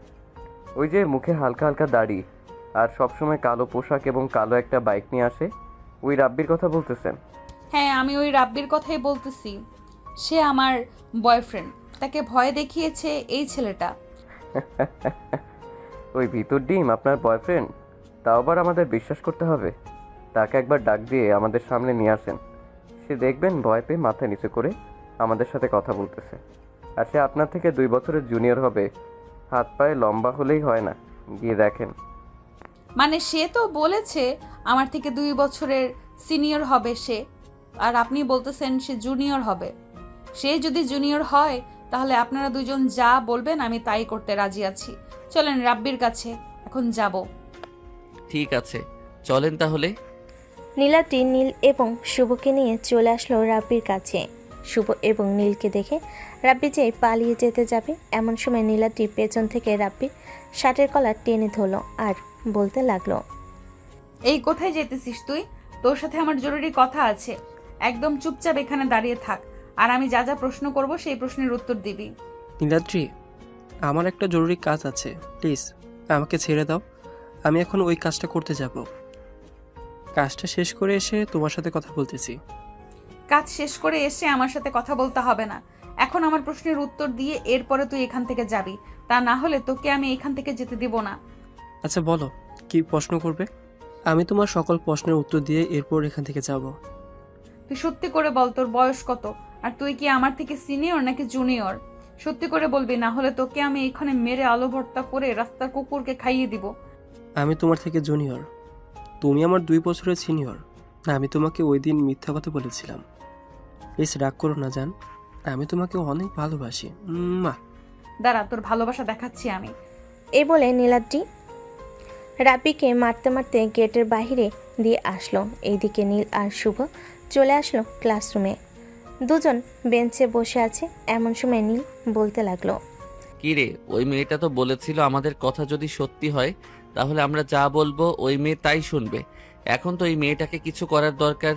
ওই যে মুখে হালকা হালকা দাড়ি আর সবসময় কালো পোশাক এবং কালো একটা বাইক নিয়ে আসে, ওই রাব্বির কথা বলতেছেন? হ্যাঁ, আমি ওই রাব্বির কথাই বলতেছি। সে আমার বয়ফ্রেন্ড, তাকে ভয় দেখিয়েছে এই ছেলেটা। ওই ভিতর ডিম আপনার বয়ফ্রেন্ড? তাও আবার আমাদের বিশ্বাস করতে হবে? তাকে একবার ডাক দিয়ে আমাদের সামনে নিয়ে আসেন। সে দেখবেন ভয় পেয়ে মাথা নিচু করে আমাদের সাথে কথা বলতেছে। আর সে আপনার থেকে 2 বছরের জুনিয়র হবে। হাত পায়ে লম্বা হলেই হয় না, গিয়ে দেখেন। মানে সে তো বলেছে আমার থেকে 2 বছরের সিনিয়র হবে সে, আর আপনি বলতেছেন সে জুনিয়র হবে। সে যদি জুনিয়র হয় তাহলে আপনারা দুজন যা বলবেন আমি তাই করতে রাজি আছি। চলেন রাব্বির কাছে, এখন যাব। ঠিক আছে, চলেন তাহলে। নীলাদ্রি নীল এবং শুভকে নিয়ে চলে আসলো রাব্বির কাছে। শুভ এবং নীলকে দেখে রাব্বি যে পালিয়ে যেতে যাবে, এমন সময় নীলাদ্রি পেছন থেকে রাব্বির শার্টের কলার টেনে ধরলো আর বলতে লাগলো। এই কোথায় যেতেছিস তুই? তোর সাথে আমার জরুরি কথা আছে। একদম চুপচাপ এখানে দাঁড়িয়ে থাক, আর আমি যা যা প্রশ্ন করব সেই প্রশ্নের উত্তর দিবি। নীলাদ্রি, আমার একটা জরুরি কাজ আছে, প্লিজ আমাকে ছেড়ে দাও। আমি এখন ওই কাজটা করতে যাব। কাজটা শেষ করে এসে তোমার সাথে কথা বলতেছি। কাজ শেষ করে এসে আমার সাথে কথা বলতে হবে না। এখন আমার প্রশ্নের উত্তর দিয়ে এরপরে তুই এখান থেকে যাবি, তা না হলে তোকে আমি এখান থেকে যেতে দিব না। আচ্ছা বলো, কি প্রশ্ন করবে? আমি তোমার সকল প্রশ্নের উত্তর দিয়ে এরপর এখান থেকে যাব। তুই সত্যি করে বল তোর বয়স কত, আর তুই কি আমার থেকে সিনিয়র নাকি জুনিয়র? সত্যি করে বলবি, না হলে তোকে আমি এখানে মেরে আলু ভর্তা করে রাস্তার কুকুরকে খাইয়ে দিব। আমি তোমার থেকে জুনিয়র, তুমি আমার 2 বছরের সিনিয়র। আমি তোমাকে ওই দিন মিথ্যা কথা বলেছিলাম, প্লিজ রাগ করো না জান। আমি তোমাকে অনেক ভালোবাসি। দাঁড়া, তোর ভালোবাসা দেখাচ্ছি আমি। এই বলে নীলাদ্রি রাব্বিকে মারতে মারতে গেটের বাইরে দিয়ে আসলো। এইদিকে নীল আর শুভ চলে আসলো ক্লাসরুমে। দুজন বেঞ্চে বসে আছে। এমন সময় নীল বলতে লাগলো, কি রে, ওই মেয়েটা তো বলেছিল আমাদের কথা যদি সত্যি হয় তাহলে আমরা যা বলবো ওই মেয়ে তাই শুনবে। এখন তো এই মেয়েটাকে কিছু করার দরকার।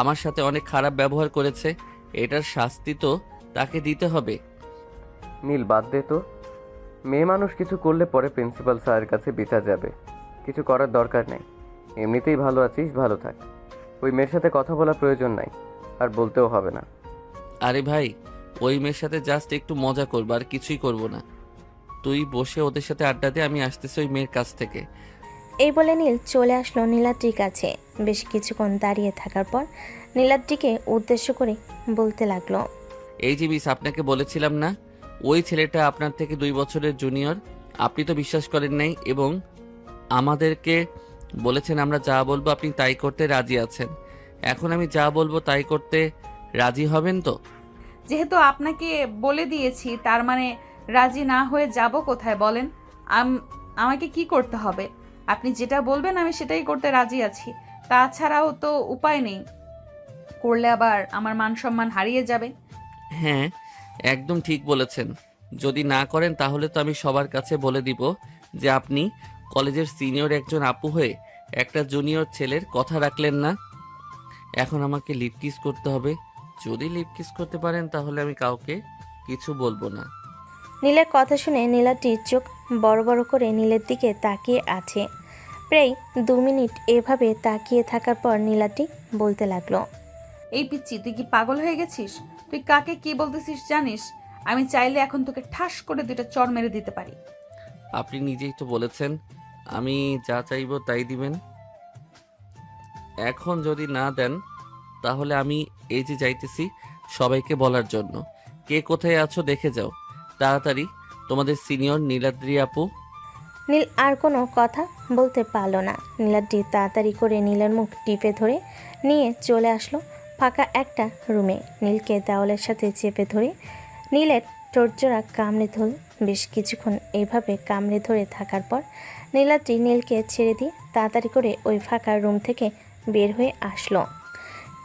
আমার সাথে অনেক খারাপ ব্যবহার করেছে, এটার শাস্তি তো তাকে দিতে হবে। নীল বাদ দে তো, মেয়ে মানুষ কিছু করলে পরে প্রিন্সিপাল স্যারের কাছে বিচার যাবে। কিছু করার দরকার নেই, এমনিতেই ভালো আছিস, ভালো থাক। ওই মেয়ের সাথে কথা বলার প্রয়োজন নাই, আর বলতেও হবে না। আরে ভাই, ওই মেয়ের সাথে জাস্ট একটু মজা করবো, আর কিছুই করব না। তুই বসে ওদের সাথে আড্ডা দে, আমি আসতেছি ওই মেয়ের কাছ থেকে। এই বলে নীল চলে আসলো নীলাদ্রির কাছে। বেশ কিছুক্ষণ দাঁড়িয়ে থাকার পর নীলাদ্রিকে উদ্দেশ্য করে বলতে লাগলো, এই যে মিস, আপনাকে বলেছিলাম না ওই ছেলেটা আপনার থেকে 2 বছরের জুনিয়র। আপনি তো বিশ্বাস করেন নাই এবং আমাদেরকে বলেছেন আমরা যা বলবো আপনি তাই করতে রাজি আছেন। এখন আমি যা বলবো তাই করতে রাজি হবেন তো? যেহেতু আপনাকে বলে দিয়েছি, তার মানে রাজি না হয়ে যাব কোথায় বলেন? আমাকে কি করতে হবে? আপনি যেটা বলবেন আমি সেটাই করতে রাজি আছি। তাছাড়াও তো উপায় নেই, করলে আবার আমার মান সম্মান হারিয়ে যাবে। হ্যাঁ, একদম ঠিক বলেছেন। যদি না করেন তাহলে তো আমি সবার কাছে বলে দিব যে আপনি কলেজের সিনিয়র একজন আপু হয়ে একটা জুনিয়র ছেলের কথা রাখলেন না। এখন আমাকে লিপ কিস করতে হবে। যদি লিপ কিস করতে পারেন তাহলে আমি কাউকে কিছু বলবো না। নীলের কথা শুনে নীলাদ্রির চোখ বড় বড় করে নীলের দিকে তাকিয়ে আছে। প্রায় 2 মিনিট এভাবে তাকিয়ে থাকার পর নীলাদ্রি বলতে লাগলো, এই পিচ্চি, তুই কি পাগল হয়ে গেছিস? তুই কাকে কি বলতেছিস জানিস? আমি চাইলে এখন তোকে ঠাস করে 2টা চড় মেরে দিতে পারি। আপনি নিজেই তো বলেছেন আমি যা চাইবো তাই দিবেন। এখন যদি না দেন তাহলে আমি এই যে যাইতেছি সবাইকে বলার জন্য। কে কোথায় আছো দেখে যাও তাড়াতাড়ি, তোমাদের সিনিয়র নীলাদ্রি আপু। নীল আর কোনো কথা বলতে পারল না। নীলাদ্রি তাড়াতাড়ি করে নীলের মুখ টিপে ধরে নিয়ে চলে আসলো ফাঁকা একটা রুমে। নীলকে দেওয়ালের সাথে চেপে ধরে নীলের ঠোঁটজোড়া কামড়ে ধরল। বেশ কিছুক্ষণ এইভাবে কামড়ে ধরে থাকার পর নীলাদ্রি নীলকে ছেড়ে দিয়ে তাড়াতাড়ি করে ওই ফাঁকা রুম থেকে বের হয়ে আসলো।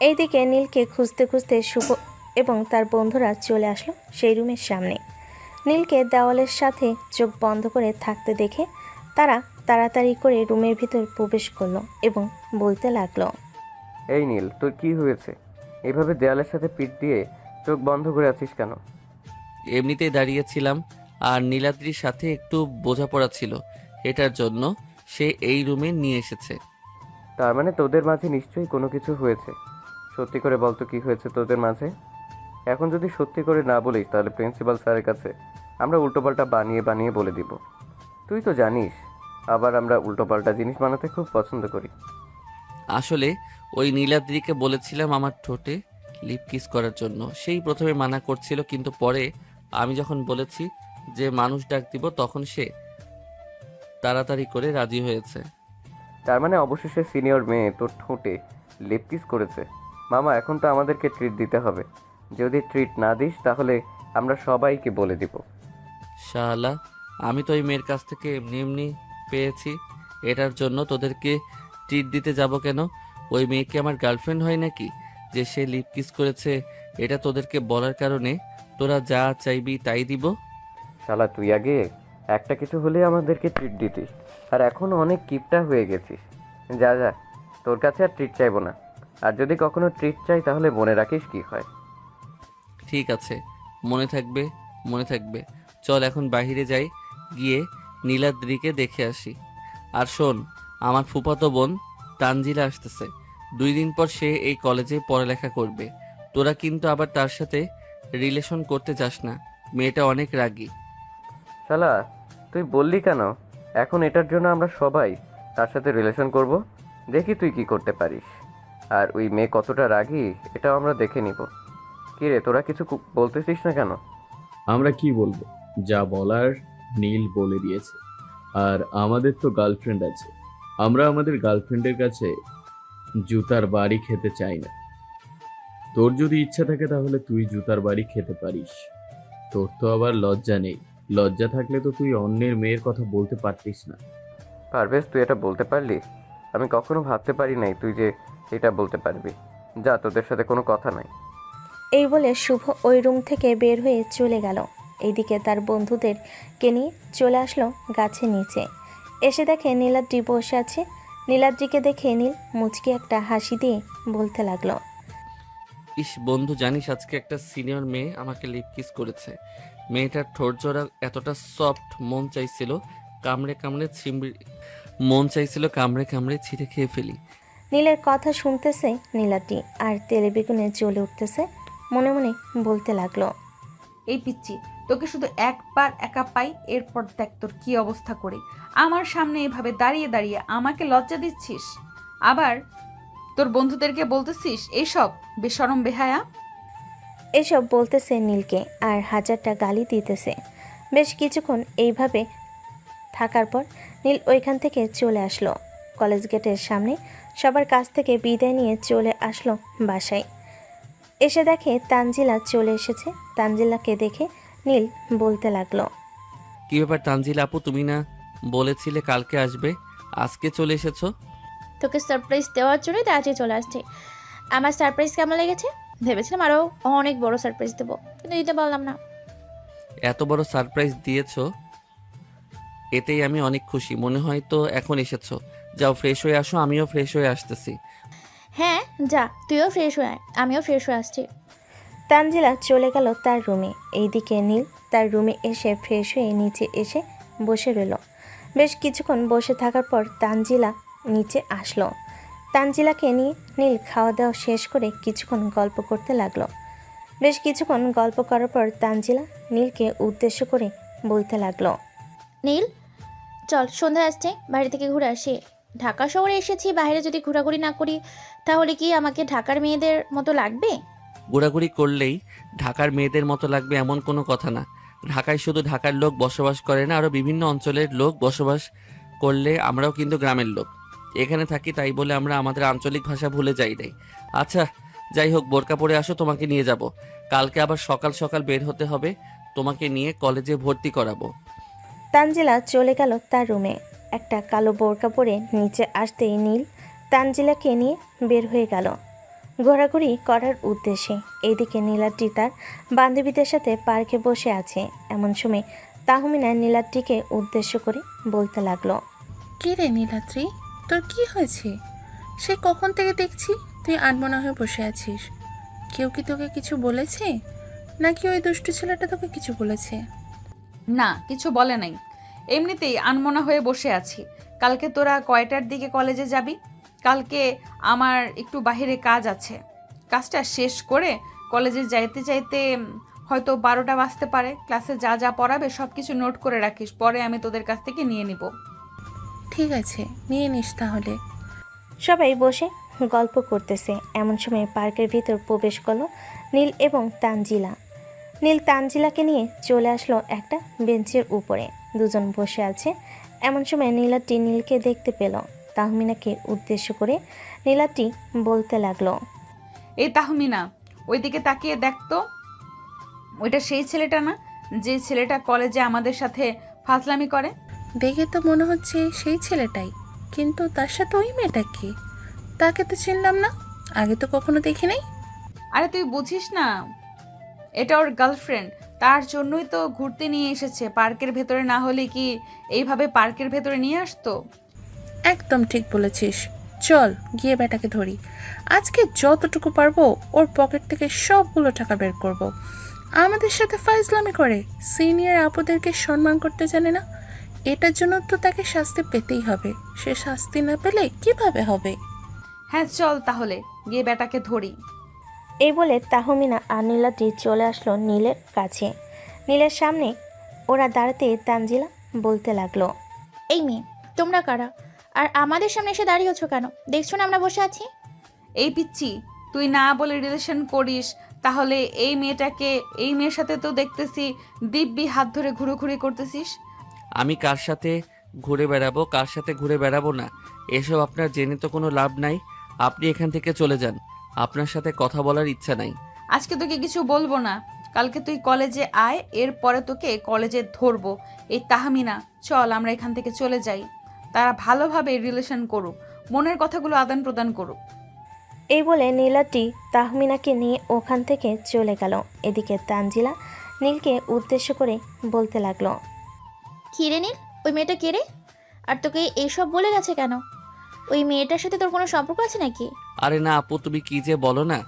এইদিকে নীলকে খুঁজতে খুঁজতে শুভ এবং তার বন্ধুরা চলে আসলো সেই রুমের সামনে। নীলকে দেওয়ালের সাথে চোখ বন্ধ করে থাকতে দেখে তারা তাড়াতাড়ি করে রুমের ভিতর প্রবেশ করলো এবং বলতে লাগলো, এই নীল, তোর কি হয়েছে? এভাবে দেয়ালের সাথে পিঠ দিয়ে চোখ বন্ধ করে আছিস কেন? এমনিতেই দাঁড়িয়েছিলাম, আর নীলাদ্রির সাথে একটু বোঝাপড়া ছিল, এটার জন্য সে এই রুমে নিয়ে এসেছে। তার মানে তোদের মাঝে নিশ্চয়ই কোনো কিছু হয়েছে। সত্যি করে বলতো কি হয়েছে তোদের মাঝে? এখন যদি সত্যি করে না বলিস তাহলে প্রিন্সিপাল স্যারের কাছে আমরা উল্টোপাল্টা বানিয়ে বানিয়ে বলে দিব। তুই তো জানিস আবার আমরা উল্টোপাল্টা জিনিস বানাতে খুব পছন্দ করি। আসলে ওই নীলাদ্রিকে বলেছিলাম আমার ঠোঁটে লিপ কিস করার জন্য। সেই প্রথমে মানা করছিল, কিন্তু পরে আমি যখন বলেছি যে মানুষ ডাক দিব তখন সে তাড়াতাড়ি করে রাজি হয়েছে। তার মানে অবশেষে সিনিয়র মেয়ে তোর ঠোঁটে লিপ কিস করেছে। মামা, এখন তো আমাদেরকে ট্রিট দিতে হবে। যদি ট্রিট না দিস তাহলে আমরা সবাইকে বলে দিব। শালা, আমি তো ওই মেয়ের কাছ থেকে এমনি এমনি পেয়েছি, এটার জন্য তোদেরকে ট্রিট দিতে যাব কেন? ওই মেয়েকে আমার গার্লফ্রেন্ড হয় নাকি যে সে লিপ কিস করেছে? এটা তোদেরকে বলার কারণে তোরা যা চাইবি তাই দিব। শালা, তুই আগে একটা কিছু হলে আমাদেরকে ট্রিট দিতিস, আর এখন অনেক কিপটা হয়ে গেছিস। যা যা, তোর কাছে আর ট্রিট চাইবো না। আর যদি কখনো ট্রিট চাই তাহলে মনে রাখিস কি হয়। ঠিক আছে, মনে থাকবে মনে থাকবে। চল এখন বাইরে যাই, গিয়ে নীলাদ্রিকে দেখে আসি। আর শোন, আমার ফুফাতো বোন তানজিলা আসতেছে, 2 দিন পর সে এই কলেজে পড়ালেখা করবে। তোরা কিন্তু আবার তার সাথে রিলেশন করতে চাস না, মেয়েটা অনেক রাগী। শালা, তুই বললি কেন? এখন এটার জন্য আমরা সবাই তার সাথে রিলেশন করব। দেখি তুই কি করতে পারিস। আর ওই মেয়ে কতটা রাগী এটাও আমরা দেখে নিব। কি রে, তোরা কিছু বলতেছিস না কেন? আমরা কি বলবো, যা বলার নীল বলে দিয়েছে। আর আমাদের তো গার্লফ্রেন্ড আছে, আমরা আমাদের গার্লফ্রেন্ডের কাছে জুতার বাড়ি খেতে চাই না। তোর যদি ইচ্ছা থাকে তাহলে তুই জুতার বাড়ি খেতে পারিস। তোর তো আবার লজ্জা নেই, লজ্জা থাকলে তো তুই অন্যের মেয়ের কথা বলতে পারতিস না। পারভেজ, তুই এটা বলতে পারলি? আমি কখনো ভাবতে পারি নাই তুই যে এটা বলতে পারবি। যা, তোদের সাথে কোনো কথা নাই। এই বলে শুভ ওই রুম থেকে বের হয়ে চলে গেল। এইদিকে তার বন্ধুদেরকে নিয়ে চলে আসলো গাছের নিচে। এসে দেখে নীলাদ্রি বসে আছে। নীলাদ্রিকে দেখে নীল মুচকি একটা হাসি দিয়ে বলতে লাগলো, ইস বন্ধু, জানিস আজকে একটা সিনিয়র মেয়ে আমাকে লিপ কিস করেছে। মেয়েটার ঠোঁট জোড়া এতটা সফট, মন চাইছিল কামড়ে কামড়ে ছিঁড়ে খেয়ে ফেলি। নীলের কথা শুনতেছে নীলাদ্রি আর তেলে বেগুনে জ্বলে উঠতেছে। মনে মনে বলতে লাগলো, এই পিচ্ছি, তোকে শুধু একবার একা পাই, এরপর দেখ তোর কি অবস্থা করি। আমার সামনে এভাবে দাঁড়িয়ে দাঁড়িয়ে আমাকে লজ্জা দিচ্ছিস, আবার তোর বন্ধুদেরকে বলতেছিস এইসব বেশরম বেহায়া। এসব বলতেছে নীলকে আর হাজারটা গালি দিতেছে। বেশ কিছুক্ষণ এইভাবে থাকার পর নীল ওইখান থেকে চলে আসলো। কলেজ গেটের সামনে সবার কাছ থেকে বিদায় নিয়ে চলে আসলো বাসায়। এসে দেখে তানজিলা চলে এসেছে। তানজিলাকে দেখে নীল বলতে লাগলো, কি ব্যাপার তানজিলা আপু, তুমি না বলেছিলে কালকে আসবে, আজকে চলে এসেছো? তোকে সারপ্রাইজ দেওয়ার জন্যই তো আজকে চলে আসছে। আমার সারপ্রাইজ কেমন লেগেছে? ভেবেছিলাম আরও অনেক বড় সারপ্রাইজ দেবো, কিন্তু দিতে পারলাম না। এত বড় সারপ্রাইজ দিয়েছো, এতেই আমি অনেক খুশি। মনে হয় তো এখন এসেছো, যাও ফ্রেশ হয়ে আসো, আমিও ফ্রেশ হয়ে আসতেছি। হ্যাঁ যা, তুইও ফ্রেশ হয়ে আয়, আমিও ফ্রেশ হয়ে আসছি। তানজিলা চলে গেল তার রুমে। এইদিকে নীল তার রুমে এসে ফ্রেশ হয়ে নিচে এসে বসে রইল। বেশ কিছুক্ষণ বসে থাকার পর তানজিলা নিচে আসলো। তানজিলাকে নিয়ে নীল খাওয়া দাওয়া শেষ করে কিছুক্ষণ গল্প করতে লাগলো। বেশ কিছুক্ষণ গল্প করার পর তানজিলা নীলকে উদ্দেশ্য করে বলতে লাগলো, নীল চল, সন্ধ্যা আসছে, বাইরে থেকে ঘুরে আসি। ঢাকা শহরে এসেছি, বাইরে যদি ঘোরাঘুরি না করি তাহলে কি আমাকে ঢাকার মেয়েদের মতো লাগবে? ঘোরাঘুরি করলেই ঢাকার মেয়েদের মতো লাগবে এমন কোনো কথা না। ঢাকায় শুধু ঢাকার লোক বসবাস করে না, আরও বিভিন্ন অঞ্চলের লোক বসবাস করলে আমরাও কিন্তু গ্রামের লোক। এখানে থাকি তাই বলে আমরা আমাদের আঞ্চলিক ভাষা ভুলে যাই নাই। আচ্ছা যাই হোক, বোরকা পরে আসো, তোমাকে নিয়ে যাব। কালকে আবার সকাল সকাল বের হতে হবে, তোমাকে নিয়ে কলেজে ভর্তি করাবো। তানজিলা চলে গেল তার রুমে। একটা কালো বোরকা পরে নিচে আসতেই নীল তানজিলাকে নিয়ে বের হয়ে গেল ঘোরাঘুরি করার উদ্দেশ্যে। এইদিকে নীলাদ্রি তার বান্ধবীদের সাথে পার্কে বসে আছে। এমন সময় তাহমিনা নীলাদ্রিকে উদ্দেশ্য করে বলতে লাগলো, কি রে নীলাদ্রি, তোর কি হয়েছে? সে কখন থেকে দেখছি তুই আনমনা হয়ে বসে আছিস। কেউ কি তোকে কিছু বলেছে, নাকি ওই দুষ্টু ছেলেটা তোকে কিছু বলেছে? না, কিছু বলে নাই, এমনিতেই আনমনা হয়ে বসে আছি। কালকে তোরা কয়টার দিকে কলেজে যাবি? কালকে আমার একটু বাইরে কাজ আছে, কাজটা শেষ করে কলেজে যাইতে চাইতে হয়তো 12টা বাজতে পারে। ক্লাসে যা যা পড়াবে সব কিছু নোট করে রাখিস, পরে আমি তোদের কাছ থেকে নিয়ে নিব। ঠিক আছে, নিয়ে নিস তাহলে। সবাই বসে গল্প করতেছে। এমন সময় পার্কের ভিতর প্রবেশ করলো নীল এবং তানজিলা। নীল তানজিলাকে নিয়ে চলে আসলো একটা বেঞ্চের উপরে। দুজন বসে আছে। এমন সময় নীলাদ্রি নীলকে দেখতে পেল। তাহমিনাকে উদ্দেশ্য করে নীলাদ্রি বলতে লাগলো, এই তাহমিনা, ওইদিকে তাকিয়ে দেখতো, ওইটা সেই ছেলেটা না যে ছেলেটা কলেজে আমাদের সাথে ফাজলামি করে? দেখে তো মনে হচ্ছে সেই ছেলেটাই, কিন্তু তার সাথে ওই মেয়েটা কি? তাকে তো চিনলাম না, আগে তো কখনো দেখি নাই। আরে তুই বুঝিস না, এটা ওর গার্লফ্রেন্ড, তার জন্যই তো ঘুরতে নিয়ে এসেছে। পার্কের ভেতরে না হলে কি এইভাবে পার্কের ভেতরে নিয়ে আসতো? একদম ঠিক বলেছিস, চল গিয়ে বেটাকে ধরি। আজকে যতটুকু পারবো ওর পকেট থেকে সবগুলো টাকা বের করব, আমাদের সাথে ফাইজলামি করে, সিনিয়র আপুদেরকে সম্মান করতে জানে না। এটার জন্য তো তাকে শাস্তি পেতেই হবে। সে শাস্তি না পেলে কিভাবে হবে? হ্যাঁ চল তাহলে গিয়ে বেটাকে ধরি। এই বলে তাহমিনা আর নীলাদ্রি চলে আসলো নীলের কাছে। নীলের সামনে ওরা দাঁড়াতে তানজিলা বলতে লাগলো, এই মেয়ে, তোমরা কারা? আর আমাদের সামনে এসে দাঁড়িয়েছো কেন? দেখছো না আমরা বসে আছি? এই পিচ্ছি, তুই না বলে রিলেশন করিস, তাহলে এই মেয়ের সাথে তো দেখতেছি দিব্যি হাত ধরে ঘুরোঘুরি করতেছিস। আমি কার সাথে ঘুরে বেড়াবো, কার সাথে ঘুরে বেড়াবো না, এসব আপনার জেনে তো কোনো লাভ নাই। আপনি এখান থেকে চলে যান, আপনার সাথে কথা বলার ইচ্ছা নাই। আজকে তোকে কিছু বলবো না, কালকে তুই কলেজে আয়, এরপরে তোকে কলেজে ধরবো। এই তাহমিনা, চল আমরা এখান থেকে চলে যাই। তারা ভালোভাবে রিলেশন করুক, মনের কথাগুলো আদান প্রদান করুক। এই বলে নীলাদ্রি তাহমিনাকে নিয়ে ওখান থেকে চলে গেল। এদিকে তানজিলা নীলকে উদ্দেশ্য করে বলতে লাগলো, কি রে নীল, ওই মেয়েটা কে রে? আর তোকে এইসব বলে গেছে কেন? ওই মেয়েটার সাথে তোর কোনো সম্পর্ক আছে নাকি? আরে না আপু, তুমি কি যে বলো না,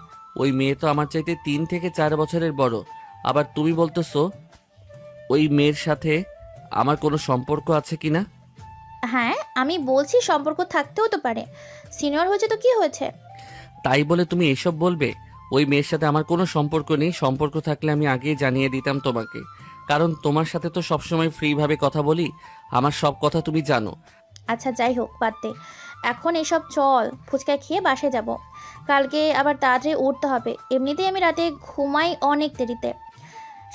ওই মেয়ে তো আমার চাইতে 3 থেকে 4 বছরের বড়। আবার তুমি বলতেছো ওই মেয়ের সাথে আমার কোনো সম্পর্ক আছে কিনা? হ্যাঁ, আমি বলছি সম্পর্ক থাকতেও তো পারে। সিনিয়র হয়েছে তো কি হয়েছে? তাই বলে তুমি এসব বলবে? ওই মেয়ের সাথে আমার কোনো সম্পর্ক নেই। সম্পর্ক থাকলে আমি আগেই জানিয়ে দিতাম তোমাকে, কারণ তোমার সাথে তো সবসময় ফ্রিভাবে কথা বলি, আমার সব কথা তুমি জানো। আচ্ছা যাই হোক, বাদ দে এখন এসব। চল ফুচকা খেয়ে বাসায় যাব, কালকে আবার তাড়াতাড়ি উঠতে হবে। এমনিতেই আমি রাতে ঘুমাই অনেক দেরিতে,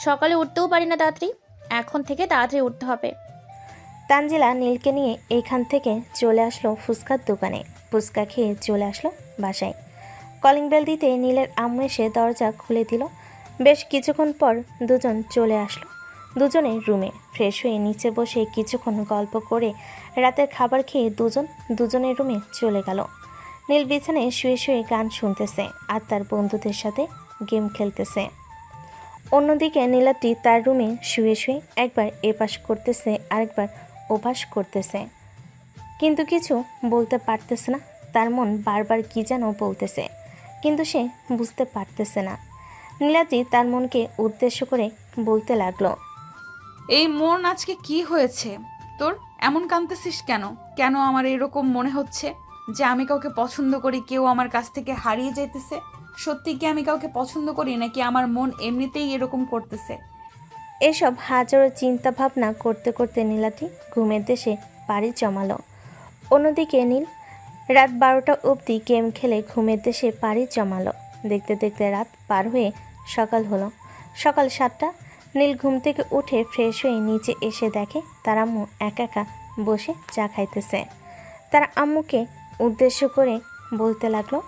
সকালে উঠতেও পারি না তাড়াতাড়ি। এখন থেকে তাড়াতাড়ি উঠতে হবে। তানজিলা নীলকে নিয়ে এইখান থেকে চলে আসলো ফুচকার দোকানে। ফুচকা খেয়ে চলে আসলো বাসায়। কলিং বেল দিতে নীলের আম্মু এসে দরজা খুলে দিল। বেশ কিছুক্ষণ পর দুজন চলে আসলো। দুজনের রুমে ফ্রেশ হয়ে নিচে বসে কিছুক্ষণ গল্প করে রাতের খাবার খেয়ে দুজনের রুমে চলে গেল। নীল বিছানায় শুয়ে শুয়ে গান শুনতেছে আর তার বন্ধুদের সাথে গেম খেলতেছে। অন্যদিকে নীলাদ্রি তার রুমে শুয়ে শুয়ে একবার এপাশ করতেছে আরেকবার ওপাশ করতেছে, কিন্তু কিছু বলতে পারতেছে না। তার মন বারবার কি যেন বলতেছে, কিন্তু সে বুঝতে পারতেছে না। নীলাদ্রি তার মনকে উদ্দেশ্য করে বলতে লাগলো, এই মন আজকে কি হয়েছে তোর? এমন কাঁদতেছিস কেন? কেন আমার এরকম মনে হচ্ছে যে আমি কাউকে পছন্দ করি, কেউ আমার কাছ থেকে হারিয়ে যেতেছে? সত্যি কি আমি কাউকে পছন্দ করি, নাকি আমার মন এমনিতেই এরকম করতেছে? এসব হাজারো চিন্তা ভাবনা করতে করতে নীলাদ্রি ঘুমের দেশে পাড়ি জমালো। অন্যদিকে নীল রাত 12টা অবধি গেম খেলে ঘুমের দেশে পাড়ি জমালো। দেখতে দেখতে রাত পার হয়ে সকাল হলো। সকাল 7টা। নীল ঘুম থেকে উঠে ফ্রেশ হয়ে নিচে এসে দেখে তার আম্মু একা একা বসে চা খাইতেছে। তার আম্মুকে উদ্দেশ্য করে বলতে লাগলো,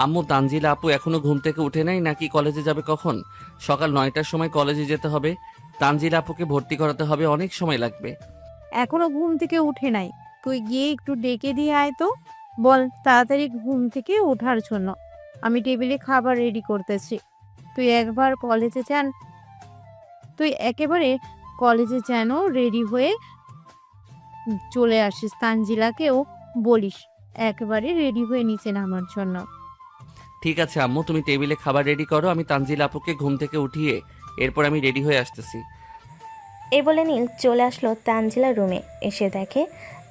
আম্মু, তানজিলা আপু এখনো ঘুম থেকে উঠে নাই নাকি? কলেজে যাবে কখন? সকাল 9টার সময় কলেজে যেতে হবে। তানজিলা আপুকে ভর্তি করাতে হবে, অনেক সময় লাগবে। এখনো ঘুম থেকে উঠে নাই, তুই গিয়ে একটু ডেকে দিয়ে আয় তো। বল তাড়াতাড়ি ঘুম থেকে ওঠার জন্য। আমি টেবিলে খাবার রেডি করতেছি। তুই একেবারে কলেজে যেন রেডি হয়ে চলে আসিস। তানজিলাকেও বলিস একেবারে রেডি হয়ে নিচে নামার জন্য। ঠিক আছে আম্মু, তুমি টেবিলে খাবার রেডি করো, আমি তানজিলা আপুকে ঘুম থেকে উঠিয়ে এরপর আমি রেডি হয়ে আসতেছি। এই বলে নীল চলে আসলো তানজিলার রুমে। এসে দেখে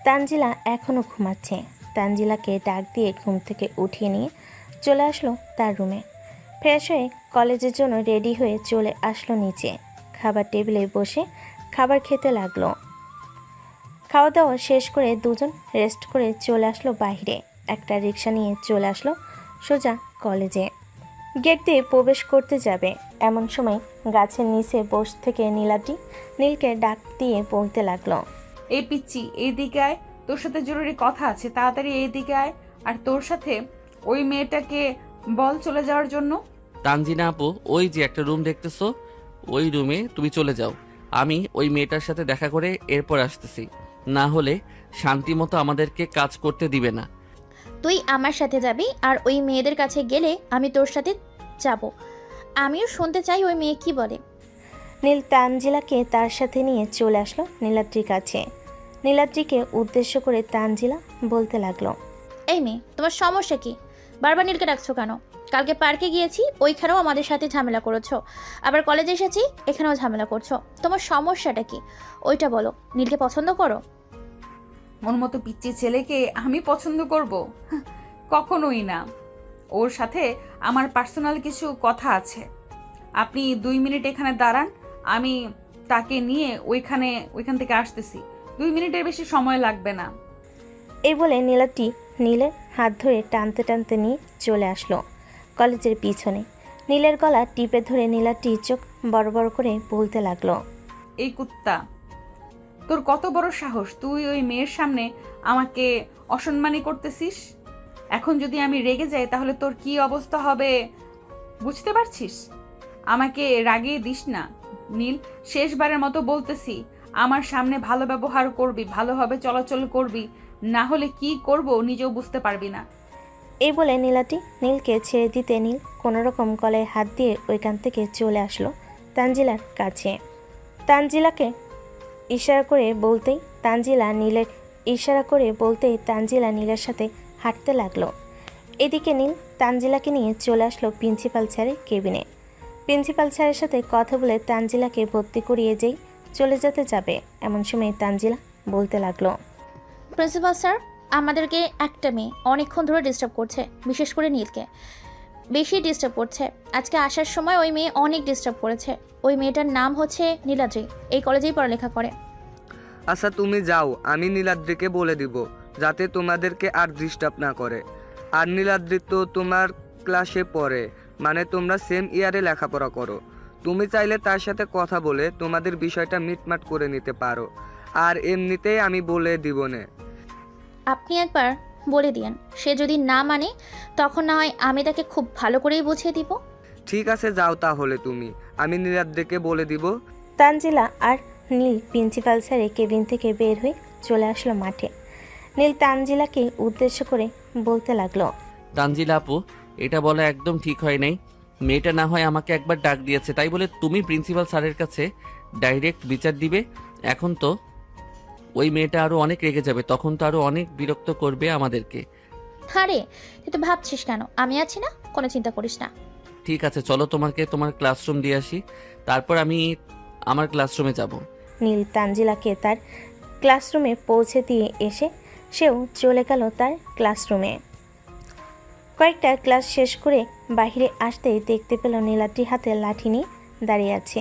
তানজিলা এখনও ঘুমাচ্ছে। তানজিলাকে ডাক দিয়ে ঘুম থেকে উঠিয়ে নিয়ে চলে আসলো তার রুমে। ফ্রেশ হয়ে কলেজের জন্য রেডি হয়ে চলে আসলো নিচে। খাবার টেবিলে বসে খাবার খেতে লাগলো। খাওয়া দাওয়া শেষ করে দুজন রেস্ট করে চলে আসলো বাইরে। একটা রিক্সা নিয়ে চলে আসলো সোজা কলেজে। গেট দিয়ে প্রবেশ করতে যাবে এমন সময় গাছের নিচে বসে থেকে নীলাদ্রি নীলকে ডাক দিয়ে বলতে লাগলো, এই পিচ্ছি, এই দিকে আয়, তোর সাথে জরুরি কথা আছে, তাড়াতাড়ি এই দিকে আয়। আর তোর সাথে ওই মেয়েটাকে বল চলে যাওয়ার জন্য। তানজিনা আপু, ওই যে একটা রুম দেখতেছো, ওই রুমে তুমি চলে যাও। আমি ওই মেয়েটার সাথে দেখা করে এরপর আসতেছি, না হলে শান্তি মতো আমাদেরকে কাজ করতে দিবে না। তুই আমার সাথে যাবি, আর ওই মেয়েদের কাছে গেলে আমি তোর সাথে যাব। আমিও শুনতে চাই ওই মেয়ে কি বলে। নীল তানজিলাকে তার সাথে নিয়ে চলে আসলো নীলাদ্রির কাছে। নীলাদ্রিকে উদ্দেশ্য করে তানজিলা বলতে লাগলো, এই মেয়ে, তোমার সমস্যা কি? বারবার নীলকে ডাকছো কেন? কালকে পার্কে গিয়েছি, ওইখানেও আমাদের সাথে ঝামেলা করেছো। আবার কলেজে এসেছি, এখানেও ঝামেলা করছো। তোমার সমস্যাটা কি ওইটা বলো। নীলকে পছন্দ করো? ওর মতো পিচ্চি ছেলেকে আমি পছন্দ করব? কখনোই না। ওর সাথে আমার পার্সোনাল কিছু কথা আছে। আপনি 2 মিনিট এখানে দাঁড়ান, আমি তাকে নিয়ে ওইখান থেকে আসতেছি। 2 মিনিটের বেশি সময় লাগবে না। এই বলে নীলাটি নীলের হাত ধরে টানতে টানতে নিয়ে চলে আসলো কলেজের পিছনে। নীলের গলা টিপে ধরে নীলাটি চোখ বড় বড় করে বলতে লাগলো, এই কুত্তা, তোর কত বড় সাহস! তুই ওই মেয়ের সামনে আমাকে অসম্মানী করতেছিস। এখন যদি আমি রেগে যাই তাহলে তোর কি অবস্থা হবে বুঝতে পারছিস? আমাকে রাগিয়ে দিস না নীল, শেষবারের মতো বলতেছি, আমার সামনে ভালো ব্যবহার করবি, ভালোভাবে চলাচল করবি, না হলে কি করব নিজেও বুঝতে পারবি না। এই বলে নীলাটি নীলকে ছেড়ে দিতে নীল কোনোরকম গলায় হাত দিয়ে ওইখান থেকে চলে আসলো তানজিলার কাছে। তানজিলাকে ইশারা করে বলতেই তানজিলা নীলের সাথে হাঁটতে লাগলো। এদিকে নীল তানজিলাকে নিয়ে চলে আসলো প্রিন্সিপাল স্যারের কেবিনে। প্রিন্সিপাল স্যারের সাথে কথা বলে তানজিলাকে ভর্তি করিয়ে যেই চলে যেতে যাবে, এমন সময় তানজিলা বলতে লাগলো, প্রিন্সিপাল স্যার, আমাদেরকে একটা মেয়ে অনেকক্ষণ ধরে ডিস্টার্ব করছে, বিশেষ করে নীলকে বেশি ডিস্টার্ব করছে। আজকে আসার সময় ওই মেয়ে অনেক ডিস্টার্ব করেছে। ওই মেয়েটার নাম হচ্ছে নীলাদ্রি, এই কলেজেই পড়ালেখা করে। আচ্ছা তুমি যাও, আমি নীলাদ্রিকে বলে দিব যাতে তোমাদেরকে আর ডিস্টার্ব না করে। আর নীলাদ্রি তো তোমার ক্লাসে পড়ে, মানে তোমরা সেম ইয়ারে লেখাপড়া করো। তুমি চাইলে তার সাথে কথা বলে তোমাদের বিষয়টা মিটমাট করে নিতে পারো। আর এমনিতেই আমি বলে দিব না। আপনি একবার বলে দিন, সে যদি না মানে তখন না হয় আমি তাকে খুব ভালো করেই বুঝিয়ে দিব। ঠিক আছে, যাও তাহলে তুমি, আমি নীলাদ্রিকে বলে দিব। তানজিলা আর নীল প্রিন্সিপাল স্যারের কেবিন থেকে বের হয়ে চলে আসলো মাঠে। নীল তানজিলাকে উদ্দেশ্য করে বলতে লাগলো, তানজিলা আপু, এটা বলা একদম ঠিক হয় নাই। মেয়েটা না হয় আমাকে একবার ডাক দিয়েছে, তাই বলে তুমি প্রিন্সিপাল স্যারের কাছে ডাইরেক্ট বিচার দিবে? এখন তো ওই মেয়েটা আরো অনেক রেগে যাবে, তখন তো আরো অনেক বিরক্ত করবে আমাদেরকে। আরে তুই তো ভাবছিস কেন, আমি আছি না, কোনো চিন্তা করিস না। ঠিক আছে, চলো তোমাকে তোমার ক্লাসরুম দিয়ে আসি, তারপর আমি আমার ক্লাসরুমে যাব। নীল তানজিলাকে তার ক্লাসরুমে পৌঁছে দিয়ে এসে সেও চলে গেল তার ক্লাসরুমে। কয়েকটা ক্লাস শেষ করে বাইরে আসতেই দেখতে পেল নীলাদ্রি হাতে লাঠি নিয়ে দাঁড়িয়ে আছে।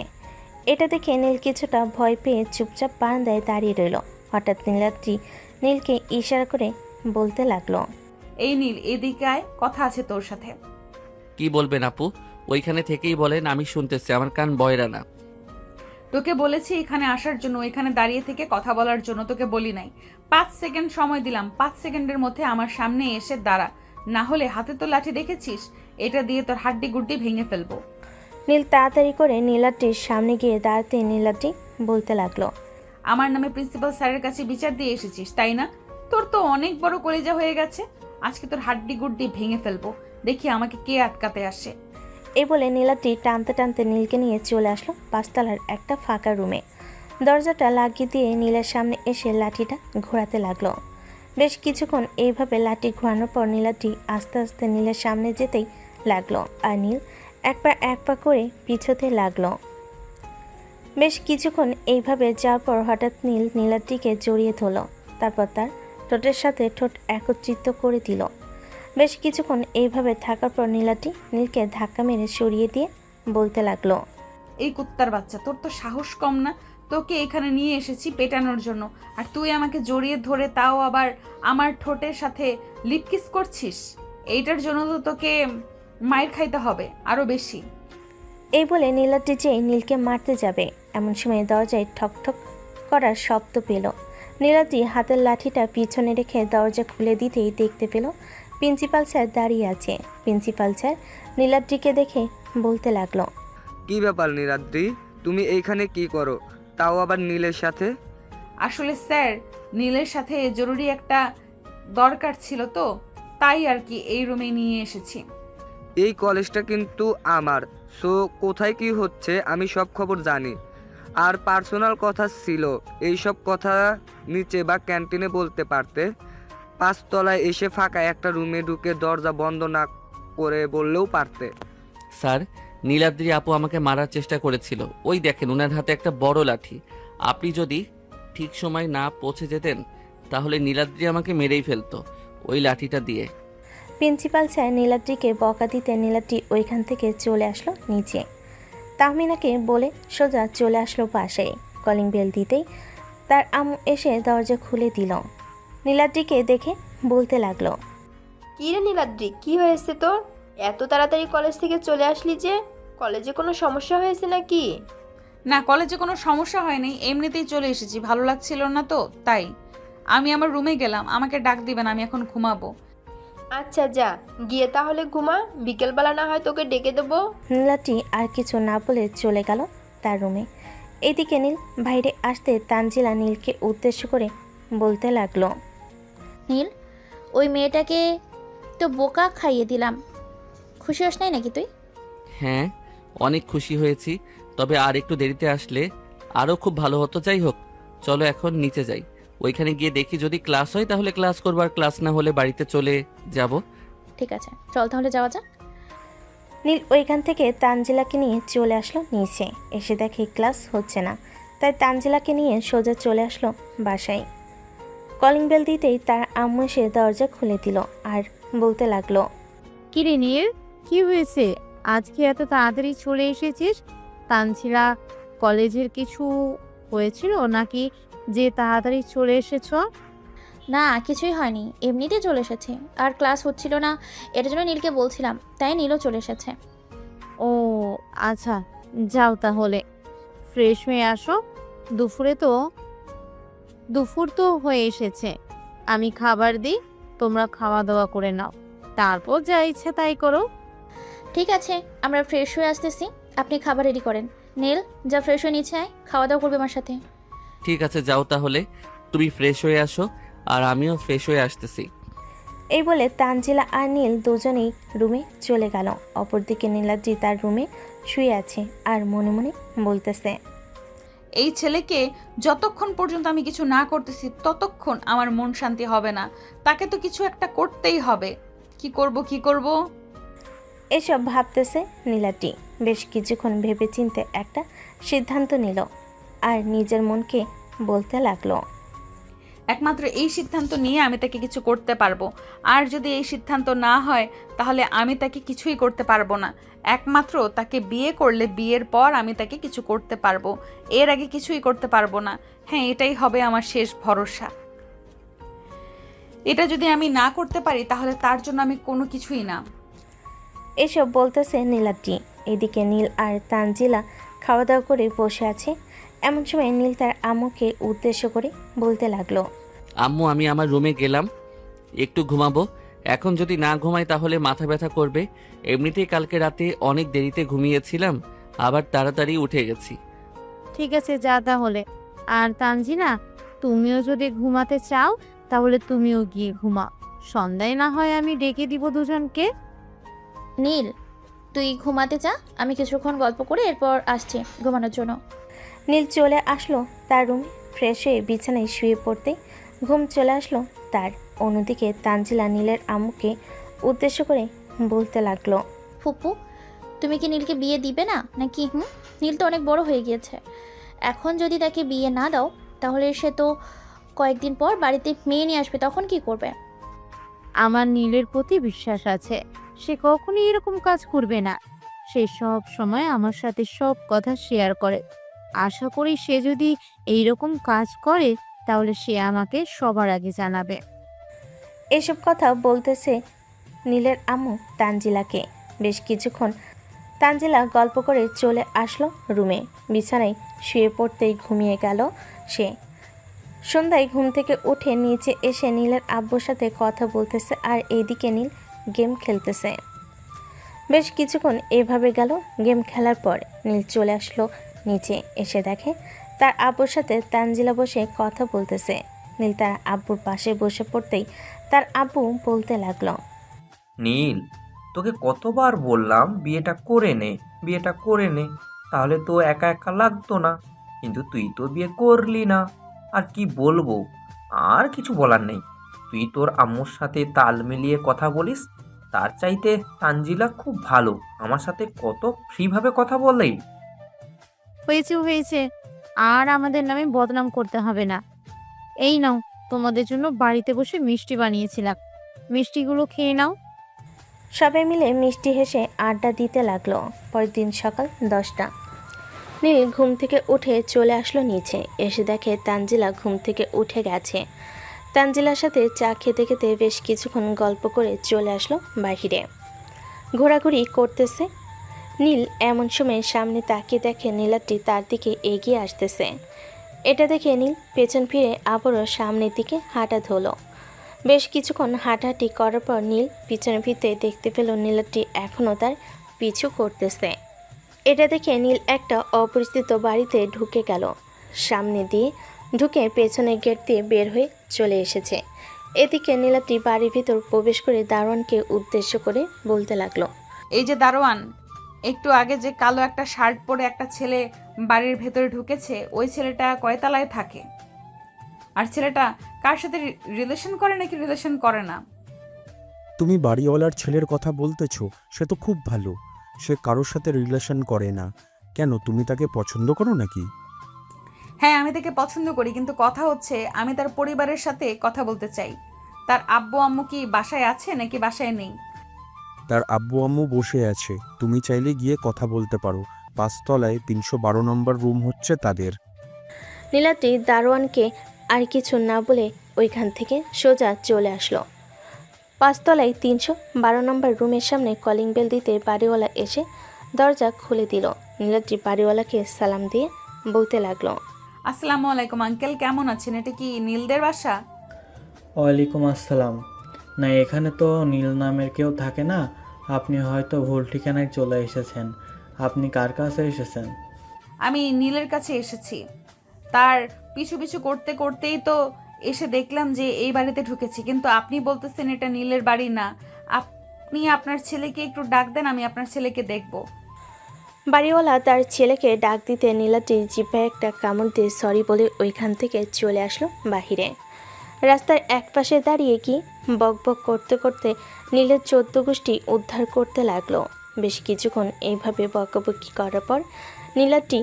এটা দেখে নীল কিছুটা ভয় পেয়ে চুপচাপ বারান্দায় দাঁড়িয়ে রইল। হঠাৎ নীলাদ্রি নীলকে ইশারা করে বলতে লাগলো, এই নীল, এদিকে আয়, কথা আছে তোর সাথে। কি বলবেন আপু? ওইখানে থেকেই বলেন, আমি শুনতেছি, আমার কান বয়রা না। তোকে বলেছি এখানে আসার জন্য, এখানে দাঁড়িয়ে থেকে কথা বলার জন্য, তোকে বলি নাই। 5 সেকেন্ড সময় দিলাম, 5 সেকেন্ডের মধ্যে আমার সামনে এসে দাঁড়া, না হলে হাতে তো লাঠি দেখেছিস, এটা দিয়ে তোর হাড্ডি গুড্ডি ভেঙে ফেলবো। নীল তাড়াতাড়ি করে নীলাদ্রির সামনে গিয়ে দাঁড়াতে নীলাদ্রি বলতে লাগলো, আমার নামে প্রিন্সিপাল স্যারের কাছে বিচার দিয়ে এসেছিস তাই না? তোর তো অনেক বড় কলেজা হয়ে গেছে, আজকে তোর হাড্ডি গুড্ডি ভেঙে ফেলবো, দেখি আমাকে কে আটকাতে আসে। এই বলে নীলাদ্রি টানতে টানতে নীলকে নিয়ে চলে আসলো 5 তলার একটা ফাঁকা রুমে। দরজাটা লাগিয়ে দিয়ে নীলের সামনে এসে লাঠিটা ঘোরাতে লাগলো। বেশ কিছুক্ষণ এইভাবে লাঠি ঘোরানোর পর নীলাদ্রি আস্তে আস্তে নীলের সামনে যেতেই লাগলো, আর নীল এক পা করে পিছোতে লাগলো। বেশ কিছুক্ষণ এইভাবে যাওয়ার পর হঠাৎ নীল নীলাদ্রিকে জড়িয়ে ধরল, তারপর তার ঠোঁটের সাথে ঠোঁট একত্রিত করে দিল। বেশ কিছুক্ষণ এইভাবে থাকার পর নীলাদ্রি নীলকে ধাক্কা মেরে সরিয়ে দিয়ে বলতে লাগলো, এই কুত্তার বাচ্চা, তোর তো সাহস কম না? তোকে এখানে নিয়ে এসেছি পেটানোর জন্য, আর তুই আমাকে জড়িয়ে ধরে তাও আবার আমার ঠোঁটের সাথে লিপকিস করছিস। এইটার জন্য তো তোকে মায়ের খাইতে হবে আরো বেশি। এই বলে নীলাদ্রি যে নীলকে মারতে যাবে, এমন সময় দরজায় ঠক ঠক করার শব্দ পেল। নীলাদ্রি হাতের লাঠিটা পিছনে রেখে দরজা খুলে দিতেই দেখতে পেল প্রিন্সিপাল স্যার দাঁড়িয়ে আছে। প্রিন্সিপাল স্যার নীলাদ্রিকে দেখে বলতে লাগলো, কি ব্যাপার নীলাদ্রি, তুমি এইখানে কি করো, তাও আবার নীলের সাথে? আসলে স্যার, নীলের সাথে জরুরি একটা দরকার ছিল তো, তাই আর কি এই রুমে নিয়ে এসেছি। এই কলেজটা কিন্তু আমার, সো কোথায় কি হচ্ছে আমি সব খবর জানি। আর পার্সোনাল কথা ছিল, এই সব কথা নিচে বা ক্যান্টিনে বলতে পারতে। 5 তলায় এসে ফাঁকা একটা রুমে ঢুকে দরজা বন্ধ না করে বললেও পারতে। স্যার, নীলাদ্রি আপু আমাকে মারার চেষ্টা করেছিল। ওই দেখেন ওনার হাতে একটা বড় লাঠি। আপনি যদি ঠিক সময় না পৌঁছে যেতেন তাহলে নীলাদ্রি আমাকে মেরেই ফেলতো ওই লাঠিটা দিয়ে। প্রিন্সিপাল স্যার নীলাদ্রিকে বকা দিতে নীলাদ্রি ওইখান থেকে চলে আসলো নিচে। তাহমিনাকে বলে সোজা চলে আসলো বাসায়। কলিং বেল দিতেই তার আম্মু এসে দরজা খুলে দিল। নীলাদ্রিকে দেখে বলতে লাগলো, কী রে নীলাদ্রি, কী হয়েছে তোর? এত তাড়াতাড়ি কলেজ থেকে চলে আসলি যে? কলেজে কোনো সমস্যা হয়েছে নাকি? না, কলেজে কোনো সমস্যা হয়নি, এমনিতেই চলে এসেছি, ভালো লাগছিল না তো তাই। আমি আমার রুমে গেলাম, আমাকে ডাক দিবেন, আমি এখন ঘুমাবো। আচ্ছা যা, গিয়ে তাহলে ঘুমা, বিকেলবেলা না হয় তোকে ডেকে দেবো। নীলাদ্রি আর কিছু না বলে চলে গেল তার রুমে। এদিকে নীল বাইরে আসতে তানজিলা নীলকে উদ্দেশ্য করে বলতে লাগলো, নীল, ওই মেয়েটাকে তো বোকা খাইয়ে দিলাম, খুশি হস নাই নাকি তুই? হ্যাঁ, অনেক খুশি হয়েছি, তবে আর একটু দেরিতে আসলে আরও খুব ভালো হতো। যাই হোক, চলো এখন নিচে যাই, ওইখানে গিয়ে দেখি যদি ক্লাস হয় তাহলে ক্লাস করবো, আর ক্লাস না হলে বাড়িতে চলে যাব। ঠিক আছে, চল তাহলে যাওয়া যাক। নীল ওইখান থেকে তানজিলাকে নিয়ে চলে আসলো নিচে। এসে দেখে ক্লাস হচ্ছে না, তাই তানজিলাকে নিয়ে সোজা চলে আসলো বাসায়। কলিং বেল দিতেই তার আম্মু এসে দরজা খুলে দিল আর বলতে লাগলো, কি রে নীল, কি হয়েছে? আজকে এত তাড়াতাড়ি চলে এসেছিস? তানজিলা কলেজের কিছু হয়েছিল নাকি যে তাড়াতাড়ি চলে এসেছ? না, কিছুই হয়নি, এমনিতে চলে এসেছে। আর ক্লাস হচ্ছিল না, এটার জন্য নীলকে বলছিলাম, তাই নীলও চলে এসেছে। ও আচ্ছা, যাও তাহলে ফ্রেশ হয়ে আসো। দুপুর তো হয়ে এসেছে, আমি খাবার দিই, তোমরা খাওয়া দাওয়া করে নাও, তারপর যা ইচ্ছে তাই করো। ঠিক আছে, আমরা ফ্রেশ হয়ে আসতেছি, আপনি খাবার রেডি করেন। নীল, যা ফ্রেশ হয়ে নিচে আয়, খাওয়া দাওয়া করবে আমার সাথে। ঠিক আছে, যাও তাহলে, তুমি ফ্রেশ হয়ে আসো আর আমিও ফ্রেশ হয়ে আসতেছি। এই বলে তানজিলা আর নীল দুজনেই রুমে চলে গেল। অপরদিকে নীলাদ্রি তার রুমে শুয়ে আছে আর মনে মনে বলতেছে, এই ছেলেকে যতক্ষণ পর্যন্ত আমি কিছু না করতেছি ততক্ষণ আমার মন শান্তি হবে না। তাকে তো কিছু একটা করতেই হবে। কি করব? এসব ভাবতেছে নীলাদ্রি। বেশ কিছুক্ষণ ভেবেচিন্তে একটা সিদ্ধান্ত নিল আর নিজের মনকে বলতে লাগলো, একমাত্র এই সিদ্ধান্ত নিয়ে আমি তাকে কিছু করতে পারবো। আর যদি এই সিদ্ধান্ত না হয় তাহলে আমি তাকে কিছুই করতে পারবো না। একমাত্র তাকে বিয়ে করলে বিয়ের পর আমি তাকে কিছু করতে পারবো, এর আগে কিছুই করতে পারবো না। হ্যাঁ, এটাই হবে আমার শেষ ভরসা। এটা যদি আমি না করতে পারি তাহলে তার জন্য আমি কোনো কিছুই না। এসব বলতেছে নীলাদ্রি। এদিকে নীল আর তানজিলা খাওয়া দাওয়া করে বসে আছে। এমন সময় নীল তার আম্মুকে উদ্দেশ্য করে বলতে লাগলো, আম্মু, আমি আমার রুমে গেলাম, একটু ঘুমাবো। এখন যদি না ঘুমাই তাহলে মাথা ব্যথা করবে। এমনিতেই কালকে রাতে অনেক দেরিতে ঘুমিয়েছিলাম, আবার তাড়াতাড়ি উঠে গেছি। ঠিক আছে, যা তাহলে। আর তানজিনা, তুমিও যদি ঘুমাতে চাও তাহলে তুমিও গিয়ে ঘুমাও, সন্ধ্যায় না হয় আমি ডেকে দিব দুজনকে। নীল, তুই ঘুমাতে যা, আমি কিছুক্ষণ গল্প করে এরপর আসছি ঘুমানোর জন্য। নীল চলে আসলো তার রুমে। ফ্রেশ হয়ে বিছানায় শুয়ে পড়তেই ঘুম চলে আসলো তার। অন্যদিকে তানজিলা নীলের আম্মুকে উদ্দেশ্য করে বলতে লাগলো, ফুপু, তুমি কি নীলকে বিয়ে দিবে না নাকি? নীল তো অনেক বড় হয়ে গিয়েছে, এখন যদি তাকে বিয়ে না দাও তাহলে সে তো কয়েকদিন পর বাড়িতে মেয়ে নিয়ে আসবে, তখন কি করবে? আমার নীলের প্রতি বিশ্বাস আছে, সে কখনই এরকম কাজ করবে না। সে সব সময় আমার সাথে সব কথা শেয়ার করে। আশা করি সে যদি এইরকম কাজ করে তাহলে সে আমাকে সবার আগে জানাবে। এসব কথা বলতেছে নীলের আম্মু তানজিলাকে। বেশ কিছুক্ষণ তানজিলা গল্প করে চলে আসলো রুমে। বিছানায় শুয়ে পড়তেই ঘুমিয়ে গেল সে। সন্ধ্যায় ঘুম থেকে উঠে নিচে এসে নীলের আব্বুর সাথে কথা বলতেছে আর এইদিকে নীল গেম খেলতেছে। বেশ কিছুক্ষণ এভাবে গেল। গেম খেলার পর নীল চলে আসলো নিচে। এসে দেখে তার আব্বুর সাথে তানজিলা বসে কথা বলতেছে। নীল তার আব্বুর পাশে বসে পড়তেই তার আব্বু বলতে লাগলো, নীল, তোকে কতবার বললাম বিয়েটা করে নে, তাহলে তো একা একা লাগতো না, কিন্তু তুই তো বিয়ে করলি না। আর কি বলবো, আর কিছু বলার নেই। তুই তোর আম্মুর সাথে তাল মিলিয়ে কথা বলিস। তার চাইতে তানজিলা খুব ভালো, আমার সাথে কত ফ্রিভাবে কথা বলেই। হয়েছে হয়েছে, আর আমাদের নামে বদনাম করতে হবে না। এই নাও, তোমাদের জন্য বাড়িতে বসে মিষ্টি বানিয়েছিলাম, মিষ্টিগুলো খেয়ে নাও। সবাই মিলে মিষ্টি হেসে আড্ডা দিতে লাগলো। পরের দিন সকাল 10টা। নীল ঘুম থেকে উঠে চলে আসলো নিচে। এসে দেখে তানজিলা ঘুম থেকে উঠে গেছে। তানজিলার সাথে চা খেতে খেতে বেশ কিছুক্ষণ গল্প করে চলে আসলো বাহিরে। ঘোরাঘুরি করতেছে। নীল এমন সময় সামনে তাকিয়ে দেখে নীলাদ্রি তার দিকে এগিয়ে আসতেছে। এটা দেখে নীল পেছন ফিরে আবারও সামনের দিকে হাঁটা ধরল। বেশ কিছুক্ষণ হাঁটাহাঁটি করার পর নীল পিছনে ফিরতে দেখতে পেল নীলাদ্রি এখনও তার পিছু করতেছে। এটা দেখে নীল একটা অপরিচিত বাড়িতে ঢুকে গেল। সামনে দিয়ে ঢুকে পেছনের গেট দিয়ে বের হয়ে চলে এসেছে। এদিকে নীলাদ্রি বাড়ির ভিতর প্রবেশ করে দারোয়ানকে উদ্দেশ্য করে বলতে লাগলো, এই যে দারোয়ান, একটু আগে যে কালো একটা শার্ট পরে একটা ছেলে বাড়ির ভেতরে ঢুকেছে, ওই ছেলেটা কয়তলায় থাকে? আর ছেলেটা কার সাথে রিলেশন করে নাকি রিলেশন করে না? তুমি বাড়িওয়ালার ছেলের কথা বলতেছো? সে তো খুব ভালো, সে কারোর সাথে রিলেশন করে না। কেন, তুমি তাকে পছন্দ করো নাকি? হ্যাঁ, আমি তাকে পছন্দ করি, কিন্তু কথা হচ্ছে আমি তার পরিবারের সাথে কথা বলতে চাই। তার আব্বু আম্মু কি বাসায় আছে নাকি বাসায় নেই? তার আব্বু আম্মু বসে আছে, তুমি চাইলে গিয়ে কথা বলতে পারো। 5 তলায় 312 নম্বর রুম হচ্ছে তাদের। নীলাদ্রি দারোয়ানকে আর কিছু না বলে ওইখান থেকে সোজা চলে আসলো। 5 তলায় 312 নম্বর রুমের সামনে কলিং বেল দিতে বাড়িওয়ালা এসে দরজা খুলে দিল। নীলাদ্রি বাড়িওয়ালাকে সালাম দিয়ে বলতে লাগলো, আসসালামু আলাইকুম আঙ্কেল, কেমন আছেন? এটা কি নীলদের বাসা? ওয়ালাইকুম আসসালাম। না, এখানে তো নীল নামের কেউ থাকে না, আপনি হয়তো ভুল ঠিকানায় চলে এসেছেন। আপনি কার কাছে এসেছেন? আমি নীলের কাছে এসেছি। তার পিছু পিছু করতে করতেই তো এসে দেখলাম যে এই বাড়িতে ঢুকেছি, কিন্তু আপনি বলতেছেন এটা নীলের বাড়ি না। আপনি আপনার ছেলেকে একটু ডাক দেন, আমি আপনার ছেলেকে দেখব। বাড়িওয়ালা তার ছেলেকে ডাক দিতে নীলাদ্রি জিভে একটা কামড় দিয়ে সরি বলে ওইখান থেকে চলে আসলো বাহিরে। রাস্তার একপাশে দাঁড়িয়ে কি বকবক করতে করতে নীলের 14 গোষ্ঠী উদ্ধার করতে লাগলো। বেশ কিছুক্ষণ এইভাবে বকবকি করার পর নীলাদ্রি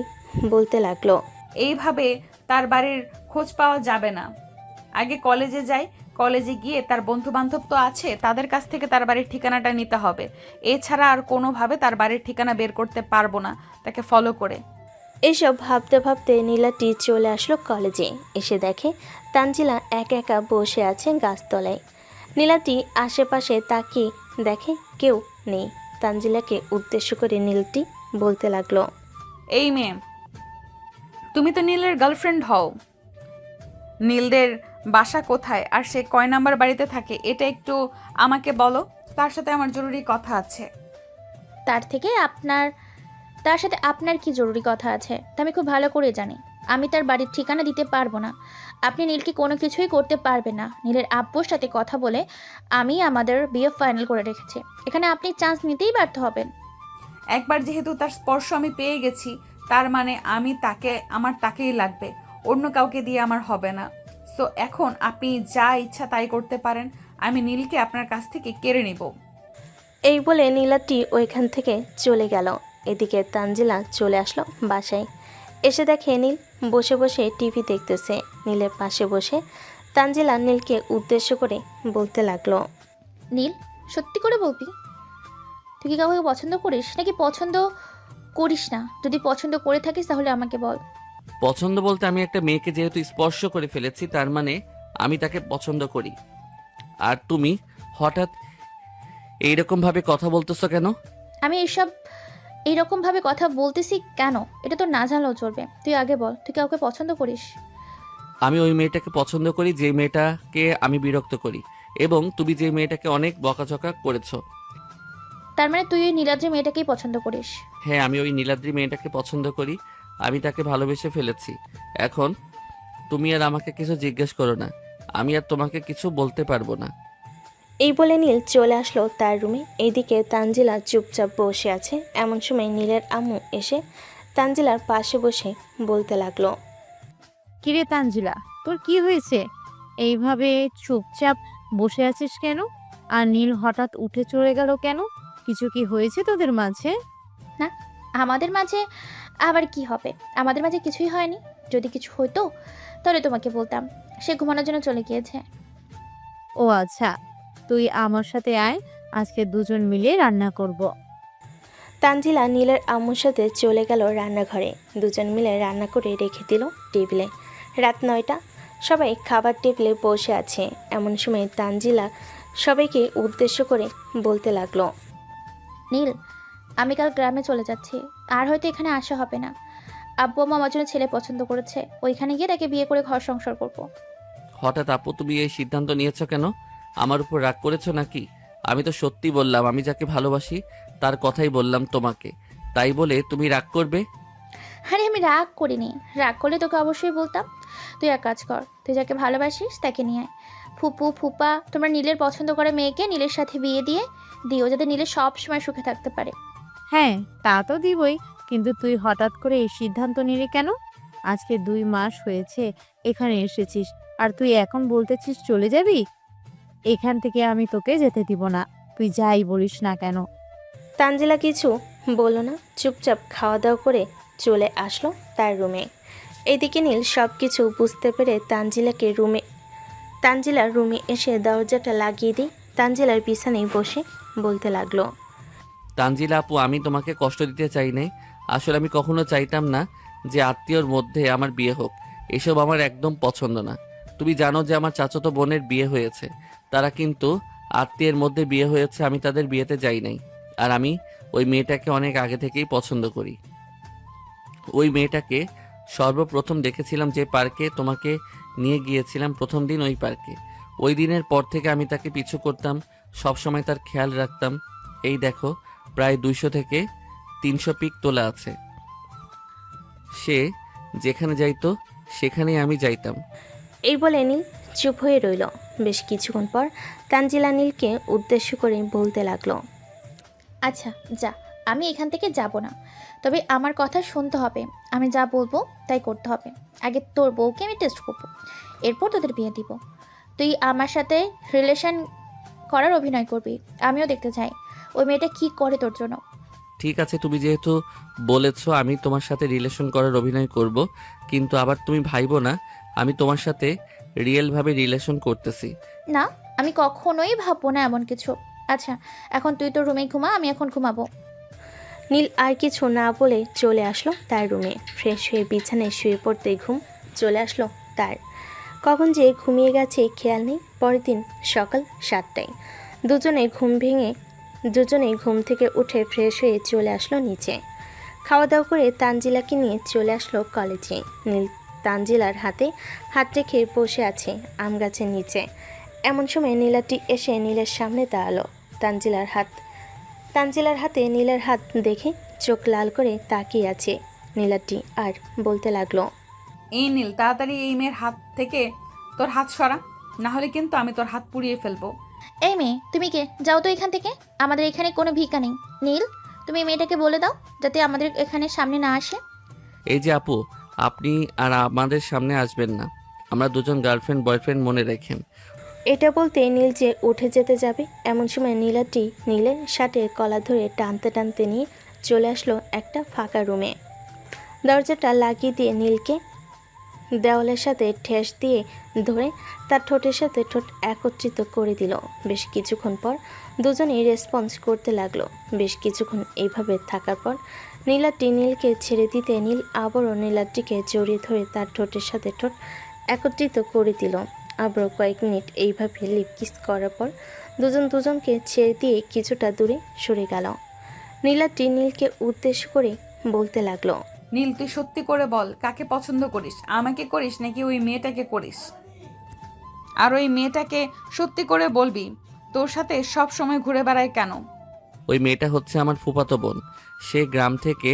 বলতে লাগলো, এইভাবে তার বাড়ির খোঁজ পাওয়া যাবে না। আগে কলেজে যাই, কলেজে গিয়ে তার বন্ধু বান্ধব তো আছে, তাদের কাছ থেকে তার বাড়ির ঠিকানাটা নিতে হবে। এছাড়া আর কোনোভাবে তার বাড়ির ঠিকানা বের করতে পারবো না তাকে ফলো করে। এসব ভাবতে ভাবতে নীলাদ্রি চলে আসলো কলেজে। এসে দেখে তানজিলা একা একা বসে আছে গাছতলায়। নীলাদ্রি আশেপাশে তাকিয়ে দেখে কেউ নেই। তানজিলাকে উদ্দেশ্য করে নীলাদ্রি বলতে লাগলো, এই মেয়ে, তুমি তো নীলের গার্লফ্রেন্ড হও। নীলদের বাসা কোথায় আর সে কয় নাম্বার বাড়িতে থাকে এটা একটু আমাকে বলো, তার সাথে আমার জরুরি কথা আছে। তার সাথে আপনার কি জরুরি কথা আছে তা আমি খুব ভালো করে জানি। আমি তার বাড়ির ঠিকানা দিতে পারবো না। আপনি নীলকে কোনো কিছুই করতে পারবেন না। নীলের আব্বুর সাথে কথা বলে আমি আমাদের বিয়ে ফাইনাল করে রেখেছি। এখানে আপনি চান্স নিতেই ব্যর্থ হবেন। একবার যেহেতু তার স্পর্শ আমি পেয়ে গেছি, তার মানে আমার তাকেই লাগবে, অন্য কাউকে দিয়ে আমার হবে না। সো এখন আপনি যা ইচ্ছা তাই করতে পারেন, আমি নীলকে আপনার কাছ থেকে কেড়ে নিব। এই বলে নীলাদ্রি ওইখান থেকে চলে গেল। এদিকে তানজিলা চলে আসলো বাসায়। এসে দেখে নীল বসে বসে টিভি দেখতেছে। নীলের পাশে বসে তানজিলা নীলকে উদ্দেশ্য করে বলতে লাগলো, নীল, সত্যি করে বলবি, তুই কি কাউকে পছন্দ করিস নাকি পছন্দ করিস না? যদি পছন্দ করে থাকিস তাহলে আমাকে বল। পছন্দ বলতে আমি একটা মেয়েকে যেহেতু স্পর্শ করে ফেলেছি, তার মানে আমি তাকে পছন্দ করি। আর তুমি হঠাৎ এইরকম ভাবে কথা বলতেছো কেন? আমি এইরকম ভাবে কথা বলতেছি কেন এটা তো না জানলেও চলবে। তুই আগে বল, তুই কাউকে পছন্দ করিস? আমি ওই মেয়েটাকে পছন্দ করি যে মেয়েটাকে আমি বিরক্ত করি, এবং তুমি যে মেয়েটাকে অনেক বকাঝকা করেছো। তার মানে তুই ওই নীলাদ্রি মেয়েটাকেই পছন্দ করিস? হ্যাঁ, আমি ওই নীলাদ্রি মেয়েটাকে পছন্দ করি। আমি তাকে ভালোবেসে ফেলেছি। এখন তুমি আর আমাকে কিছু জিজ্ঞেস করো না, আমি আর তোমাকে কিছু বলতে পারবো না। এই বলে নীল চলে আসলো তার রুমে। এইদিকে তানজিলা চুপচাপ বসে আছে। এমন সময় নীলের আম্মু এসে তানজিলার পাশে বসে বলতে লাগলো, কিরে তানজিলা, তোর কি হয়েছে? এইভাবে চুপচাপ বসে আছিস কেন? আর নীল হঠাৎ উঠে চলে গেল কেন? কিছু কি হয়েছে তোদের মাঝে? না, আমাদের মাঝে আবার কি হবে? আমাদের মাঝে কিছুই হয়নি। যদি কিছু হতো তাহলে তোমাকে বলতাম। সে ঘুমানোর জন্য চলে গিয়েছে। ও আচ্ছা, তুই আমার সাথে আয়, আজকে দুজন মিলে রান্না করব। তানজিলা নীলের আম্মুর সাথে চলে গেল রান্নাঘরে। দুজন মিলে রান্না করে রেখে দিল টেবিলে। রাত 9টা, সবাই খাবার টেবিলে বসে আছে। এমন সময় তানজিলা সবাইকে উদ্দেশ্য করে বলতে লাগলো, নীল, আমি কাল গ্রামে চলে যাচ্ছি। আর হয়তো এখানে আসা হবে না। আব্বু আম্মু আমার জন্য ছেলে পছন্দ করেছে। ওইখানে গিয়ে তাকে বিয়ে করে ঘর সংসার করব। হঠাৎ আপু তুমি এই সিদ্ধান্ত নিয়েছো কেন? আমার উপর রাগ করেছো নাকি? আমি তো সত্যি বললাম, আমি যাকে ভালোবাসি তার কথাই বললাম তোমাকে, তাই বলে তুমি রাগ করবে? আরে আমি রাগ করিনি। রাগ করলে তোকে অবশ্যই বলতাম। তুই এক কাজ কর, তুই যাকে ভালোবাসিস তাকে নিয়ে আয়। ফুপু ফুপা তোমরা নীলের পছন্দ করে মেয়েকে নীলের সাথে বিয়ে দিও, যাতে নীলের সব সময় সুখে থাকতে পারে। হ্যাঁ, তা তো দিবই, কিন্তু তুই হঠাৎ করে এই সিদ্ধান্ত নিলি কেন? আজকে 2 মাস হয়েছে এখানে এসেছিস, আর তুই এখন বলতেছিস চলে যাবি? এখান থেকে আমি তোকে যেতে দিব না, তুই যাই বলিস না কেন। তানজিলা কিছু বলল না, চুপচাপ খাওয়া দাওয়া করে চলে আসলো তার রুমে। এদিকে নীল সব কিছু বুঝতে পেরে তানজিলার রুমে এসে দরজাটা লাগিয়ে দিয়ে তানজিলার বিছানায় বসে বলতে লাগলো, তানজিলা আপু, আমি তোমাকে কষ্ট দিতে চাই নাই। আসলে আমি কখনো চাইতাম না যে আত্মীয়র মধ্যে আমার বিয়ে হোক। এসব আমার একদম পছন্দ না। তুমি জানো যে আমার চাচাতো বোনের বিয়ে হয়েছে, তারা কিন্তু আত্মীয়ের মধ্যে বিয়ে হয়েছে, আমি তাদের বিয়েতে যাই নাই। আর আমি ওই মেয়েটাকে অনেক আগে থেকেই পছন্দ করি। ওই মেয়েটাকে সর্বপ্রথম দেখেছিলাম যে পার্কে তোমাকে নিয়ে গিয়েছিলাম, প্রথম দিন ওই পার্কে। ওই দিনের পর থেকে আমি তাকে পিছু করতাম, সবসময় তার খেয়াল রাখতাম। এই দেখো, প্রায় 200 থেকে 300 পিক তোলা আছে। সে যেখানে যাইতো সেখানেই আমি যাইতাম। এই বলে নীল চুপ হয়ে রইল। বেশ কিছুক্ষণ পর তানজিলা নীলকে উদ্দেশ্য করে বলতে লাগলো, আচ্ছা যা, আমি এখান থেকে যাব না। তবে আমার কথা শুনতে হবে। আমি যা বলবো তাই করতে হবে। আগে তোর বউকে আমি টেস্ট করব, এরপর তোদের বিয়ে দিব। তুই আমার সাথে রিলেশন করার অভিনয় করবি, আমিও দেখতে চাই ওই মেয়েটা কি করে তোর জন্য। ঠিক আছে, তুমি যেহেতু বলেছো আমি তোমার সাথে রিলেশন করার অভিনয় করব, কিন্তু আবার তুমি ভাইবো না আমি তোমার সাথে রিয়েলভাবে রিলেশন করতেছি। না, আমি কখনোই ভাববো না এমন কিছু। আচ্ছা, এখন তুই তোর রুমে ঘুমা, আমি এখন ঘুমাবো। নীল আর কিছু না বলে চলে আসলো তার রুমে। ফ্রেশ হয়ে বিছানায় শুয়ে পড়তে ঘুম চলে আসলো তার। কখন যে ঘুমিয়ে গেছে খেয়াল নেই। পরের দিন সকাল 7টায় দুজনে ঘুম থেকে উঠে ফ্রেশ হয়ে চলে আসলো নিচে। খাওয়া দাওয়া করে তানজিলাকে নিয়ে চলে আসলো কলেজে। নীল তানজিলার হাতে হাত রেখে বসে আছে আম গাছের নিচে। এমন সময় নীলাটি এসে নীলের সামনে দাঁড়ালো। তানজিলার হাতে নীলের হাত দেখে চোখ লাল করে তাকিয়ে আছে নীলাটি, আর বলতে লাগলো, এই নীল, তাড়াতাড়ি এই মেয়ের হাত থেকে তোর হাত সরা, না হলে কিন্তু আমি তোর হাত পুড়িয়ে ফেলবো। এই মেয়ে, তুমি কে? যাও তো এখান থেকে। আমাদের এখানে কোনো ভিক্ষা নেই। নীল, তুমি মেয়েটাকে বলে দাও যাতে আমাদের এখানে সামনে না আসে। এই যে আপু, আপনি আর আমাদের সামনে আসবেন না, আমরা দুজন গার্লফ্রেন্ড বয়ফ্রেন্ড, মনে রাখেন। এটা বলতে নীল যে উঠে যেতে যাবে, এমন সময় নীলাটি নীলের শার্টের কলা ধরে টানতে টানতে নিয়ে চলে আসলো একটা ফাঁকা রুমে। দরজাটা লাগিয়ে দিয়ে নীলকে দেওয়ালের সাথে ঠেস দিয়ে ধরে তার ঠোঁটের সাথে ঠোঁট একত্রিত করে দিল। বেশ কিছুক্ষণ পর দুজনেই রেসপন্স করতে লাগলো। বেশ কিছুক্ষণ এইভাবে থাকার পর নীলাটি নীলকে ছেড়ে দিতে নীল আবারও নীলাটিকে জড়িয়ে ধরে তার ঠোঁটের সাথে ঠোঁট একত্রিত করে দিল। আবারও কয়েক মিনিট এইভাবে লিপ কিস করার পর দুজনকে ছেড়ে দিয়ে কিছুটা দূরে সরে গেল। নীলাটি নীলকে উদ্দেশ্য করে বলতে লাগলো, নীল, তুই সত্যি করে বল, কাকে পছন্দ করিস? আমাকে করিস নাকি ওই মেয়েটাকে করিস? আর ওই মেয়েটাকে সত্যি করে বলবি, তোর সাথে সব সময় ঘুরে বেড়ায় কেন? ওই মেয়েটা হচ্ছে আমার ফুফাতো বোন। সে গ্রাম থেকে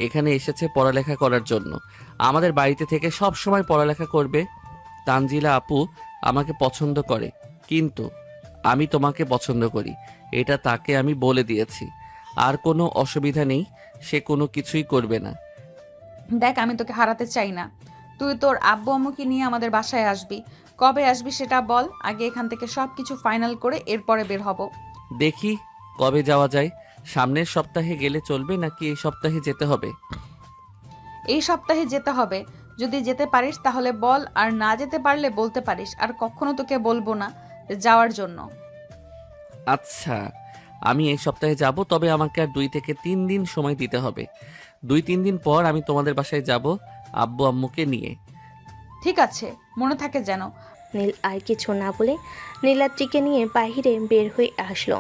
এখানে এসেছে পড়ালেখা করার জন্য। আমাদের বাড়িতে থেকে সব সময় পড়ালেখা করবে। তানজিলা আপু আমাকে পছন্দ করে, কিন্তু আমি তোমাকে পছন্দ করি, এটা তাকে আমি বলে দিয়েছি। আর কোনো অসুবিধা নেই, সে কোনো কিছুই করবে না। দেখ, আমি তোকে হারাতে চাই না। তুই তোর আব্বু আম্মুকে নিয়ে আমাদের বাসায় আসবি। কবে আসবি সেটা বল, আগে এখান থেকে সব কিছু ফাইনাল করে এরপরে বের হব। দেখি কবে যাওয়া যায়। সামনের সপ্তাহে গেলে চলবে নাকি এই সপ্তাহে যেতে হবে? এই সপ্তাহে যেতে হবে। যদি যেতে পারিস তাহলে বল, আর না যেতে পারলে বলতে পারিস, আর কখনো তোকে বলবো না যাওয়ার জন্য। আচ্ছা, আমি এই সপ্তাহে যাব, তবে আমাকে আর 2 থেকে 3 দিন সময় দিতে হবে। 2-3 দিন পর আমি তোমাদের বাসায় যাব আব্বু আম্মুকে নিয়ে। ঠিক আছে, মনে থাকে যেন। নীল আর কিছু না বলে নীলাদ্রিকে নিয়ে বাইরে বের হয়ে আসলো।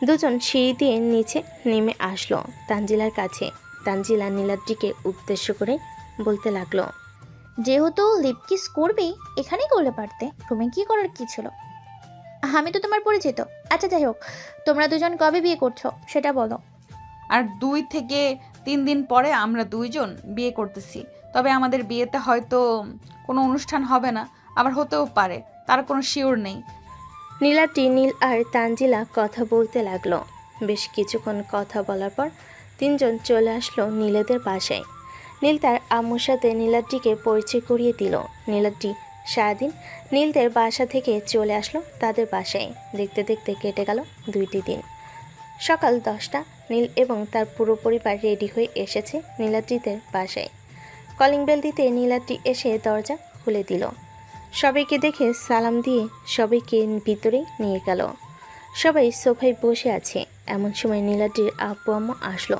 দুজন সিঁড়ি দিয়ে নিচে নেমে আসলো তানজিলার কাছে। তানজিলা নীলাদ্রিকে উদ্দেশ্য করে বলতে লাগলো, যেহেতু লিপ কিস করবি এখানেই করলে পারতে, রুমে কি করার কি ছিল? আমি তো তোমার পরিচিত। আচ্ছা যাই হোক, তোমরা দুজন কবে বিয়ে করছো সেটা বলো। আর 2 থেকে 3 দিন পরে আমরা 2 জন বিয়ে করতেছি। তবে আমাদের বিয়েতে হয়তো কোনো অনুষ্ঠান হবে না, আবার হতেও পারে, তার কোনো শিওর নেই। নীলাদ্রি, নীল আর তানজিলা কথা বলতে লাগলো। বেশ কিছুক্ষণ কথা বলার পর 3 জন চলে আসলো নীলেদের বাসায়। নীল তার আম্মুর সাথে নীলাদ্রিকে পরিচয় করিয়ে দিল। নীলাদ্রি সারাদিন নীলদের বাসা থেকে চলে আসলো তাদের বাসায়। দেখতে দেখতে কেটে গেল 2টি দিন। সকাল 10টা, নীল এবং তার পুরো পরিবার রেডি হয়ে এসেছে নীলাদ্রিদের বাসায়। কলিং বেল দিতে নীলাদ্রি এসে দরজা খুলে দিল। সবাইকে দেখে সালাম দিয়ে সবাইকে ভিতরে নিয়ে গেল। সবাই সোফায় বসে আছে। এমন সময় নীলাদ্রির আব্বু আম্মু আসলো।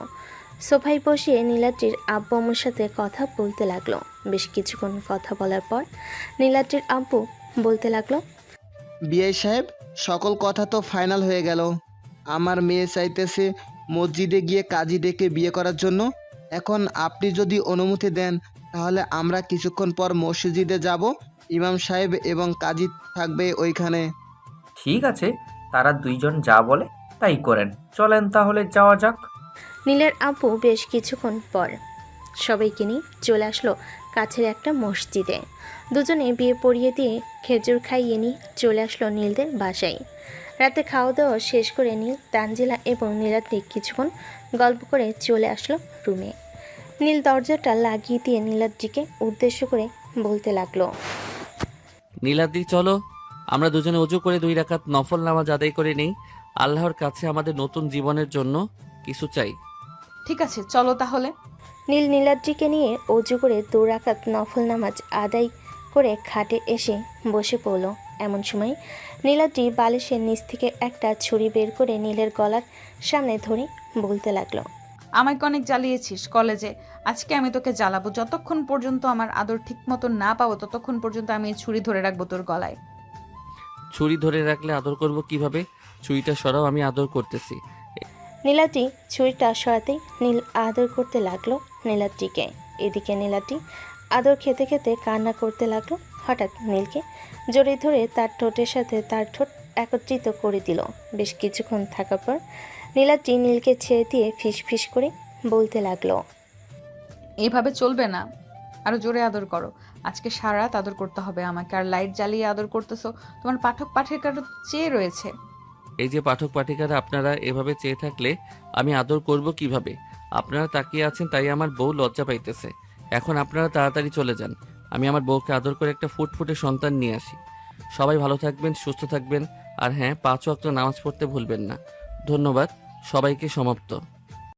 সোফায় বসিয়ে নীলাদ্রির আব্বু আম্মুর সাথে কথা বলতে লাগলো। বেশ কিছুক্ষণ কথা বলার পর নীলাদ্রির আব্বু বলতে লাগলো, বিআই সাহেব, সকল কথা তো ফাইনাল হয়ে গেল। আমার মেয়ে চাইতেছে মসজিদে গিয়ে কাজী ডেকে বিয়ে করার জন্য। এখন আপনি যদি অনুমতি দেন তাহলে আমরা কিছুক্ষণ পর মসজিদে যাব। ইমাম সাহেব এবং কাজী থাকবে ওইখানে। ঠিক আছে, তারা 2 জন যা বলে তাই করেন। চলেন তাহলে যাওয়া যাক। নীলের আব্বু বেশ কিছুক্ষণ পর সবাইকে নিয়ে চলে আসলো কাছের একটা মসজিদে। দুজনে বিয়ে পড়িয়ে দিয়ে খেজুর খাইয়ে নিয়ে চলে আসলো নীলদের বাসায়। রাতে খাওয়া দাওয়া শেষ করে নীল, তানজিলা এবং নীলাদ্রি কিছুক্ষণ গল্প করে চলে আসলো রুমে। নীল দরজাটা লাগিয়ে দিয়ে নীলাদ্রিকে উদ্দেশ্য করে বলতে লাগলো, নীলাদ্রি চলো, আমরা দুজনে অজু করে 2 রাকাত নফল নামাজ আদায় করে নেই। আল্লাহর কাছে আমাদের নতুন জীবনের জন্য কিছু চাই। ঠিক আছে, চলো তাহলে। নীল নীলাদ্রিকে নিয়ে অজু করে 2 রাকাত নফল নামাজ আদায় করে খাটে এসে বসে পড়ল। এমন সময় নীলাদ্রি বালিশের নিচ থেকে একটা ছুরি বের করে নীলের গলার সামনে ধরে বলতে লাগলো, আমাকে অনেক জ্বালিয়েছিস কলেজে, আজকে আমি তোকে জ্বালাবো। যতক্ষণ পর্যন্ত আমার আদর ঠিক মতো না পাবো ততক্ষণ পর্যন্ত আমি এই ছুরি ধরে রাখবো তোর গলায়। ছুরি ধরে রাখলে আদর করব কিভাবে? ছুরিটা সরাও, আমি আদর করতেছি। নীলাদ্রি ছুরিটা সরাতেই নীল আদর করতে লাগলো নীলাদ্রিকে। এদিকে নীলাদ্রি আদর খেতে খেতে কান্না করতে লাগলো। হঠাৎ নীলকে জড়িয়ে ধরে তার ঠোঁটের সাথে তার ঠোঁট একত্রিত করে দিল। বেশ কিছুক্ষণ থাকার পর নীলাদ্রি নীলকে ছেড়ে দিয়ে ফিস ফিস করে বলতে লাগলো, এইভাবে চলবে না, আরো জোরে আদর করো। আজকে সারা রাত আদর করতে হবে আমাকে। আর লাইট জ্বালিয়ে আদর করতেছো, তোমার পাঠক পাঠিকার চেয়ে রয়েছে। এই যে পাঠক পাঠিকারা, আপনারা এভাবে চেয়ে থাকলে আমি আদর করব কিভাবে? আপনারা তাকিয়ে আছেন তাই আমার বউ লজ্জা পাইতেছে। এখন আপনারা তাড়াতাড়ি চলে যান, আমি আমার বউকে আদর করে একটা ফুটফুটে সন্তান নিয়ে আসি। সবাই ভালো থাকবেন, সুস্থ থাকবেন, আর হ্যাঁ, 5 ওয়াক্ত নামাজ পড়তে ভুলবেন না। ধন্যবাদ সবাইকে। সমাপ্ত।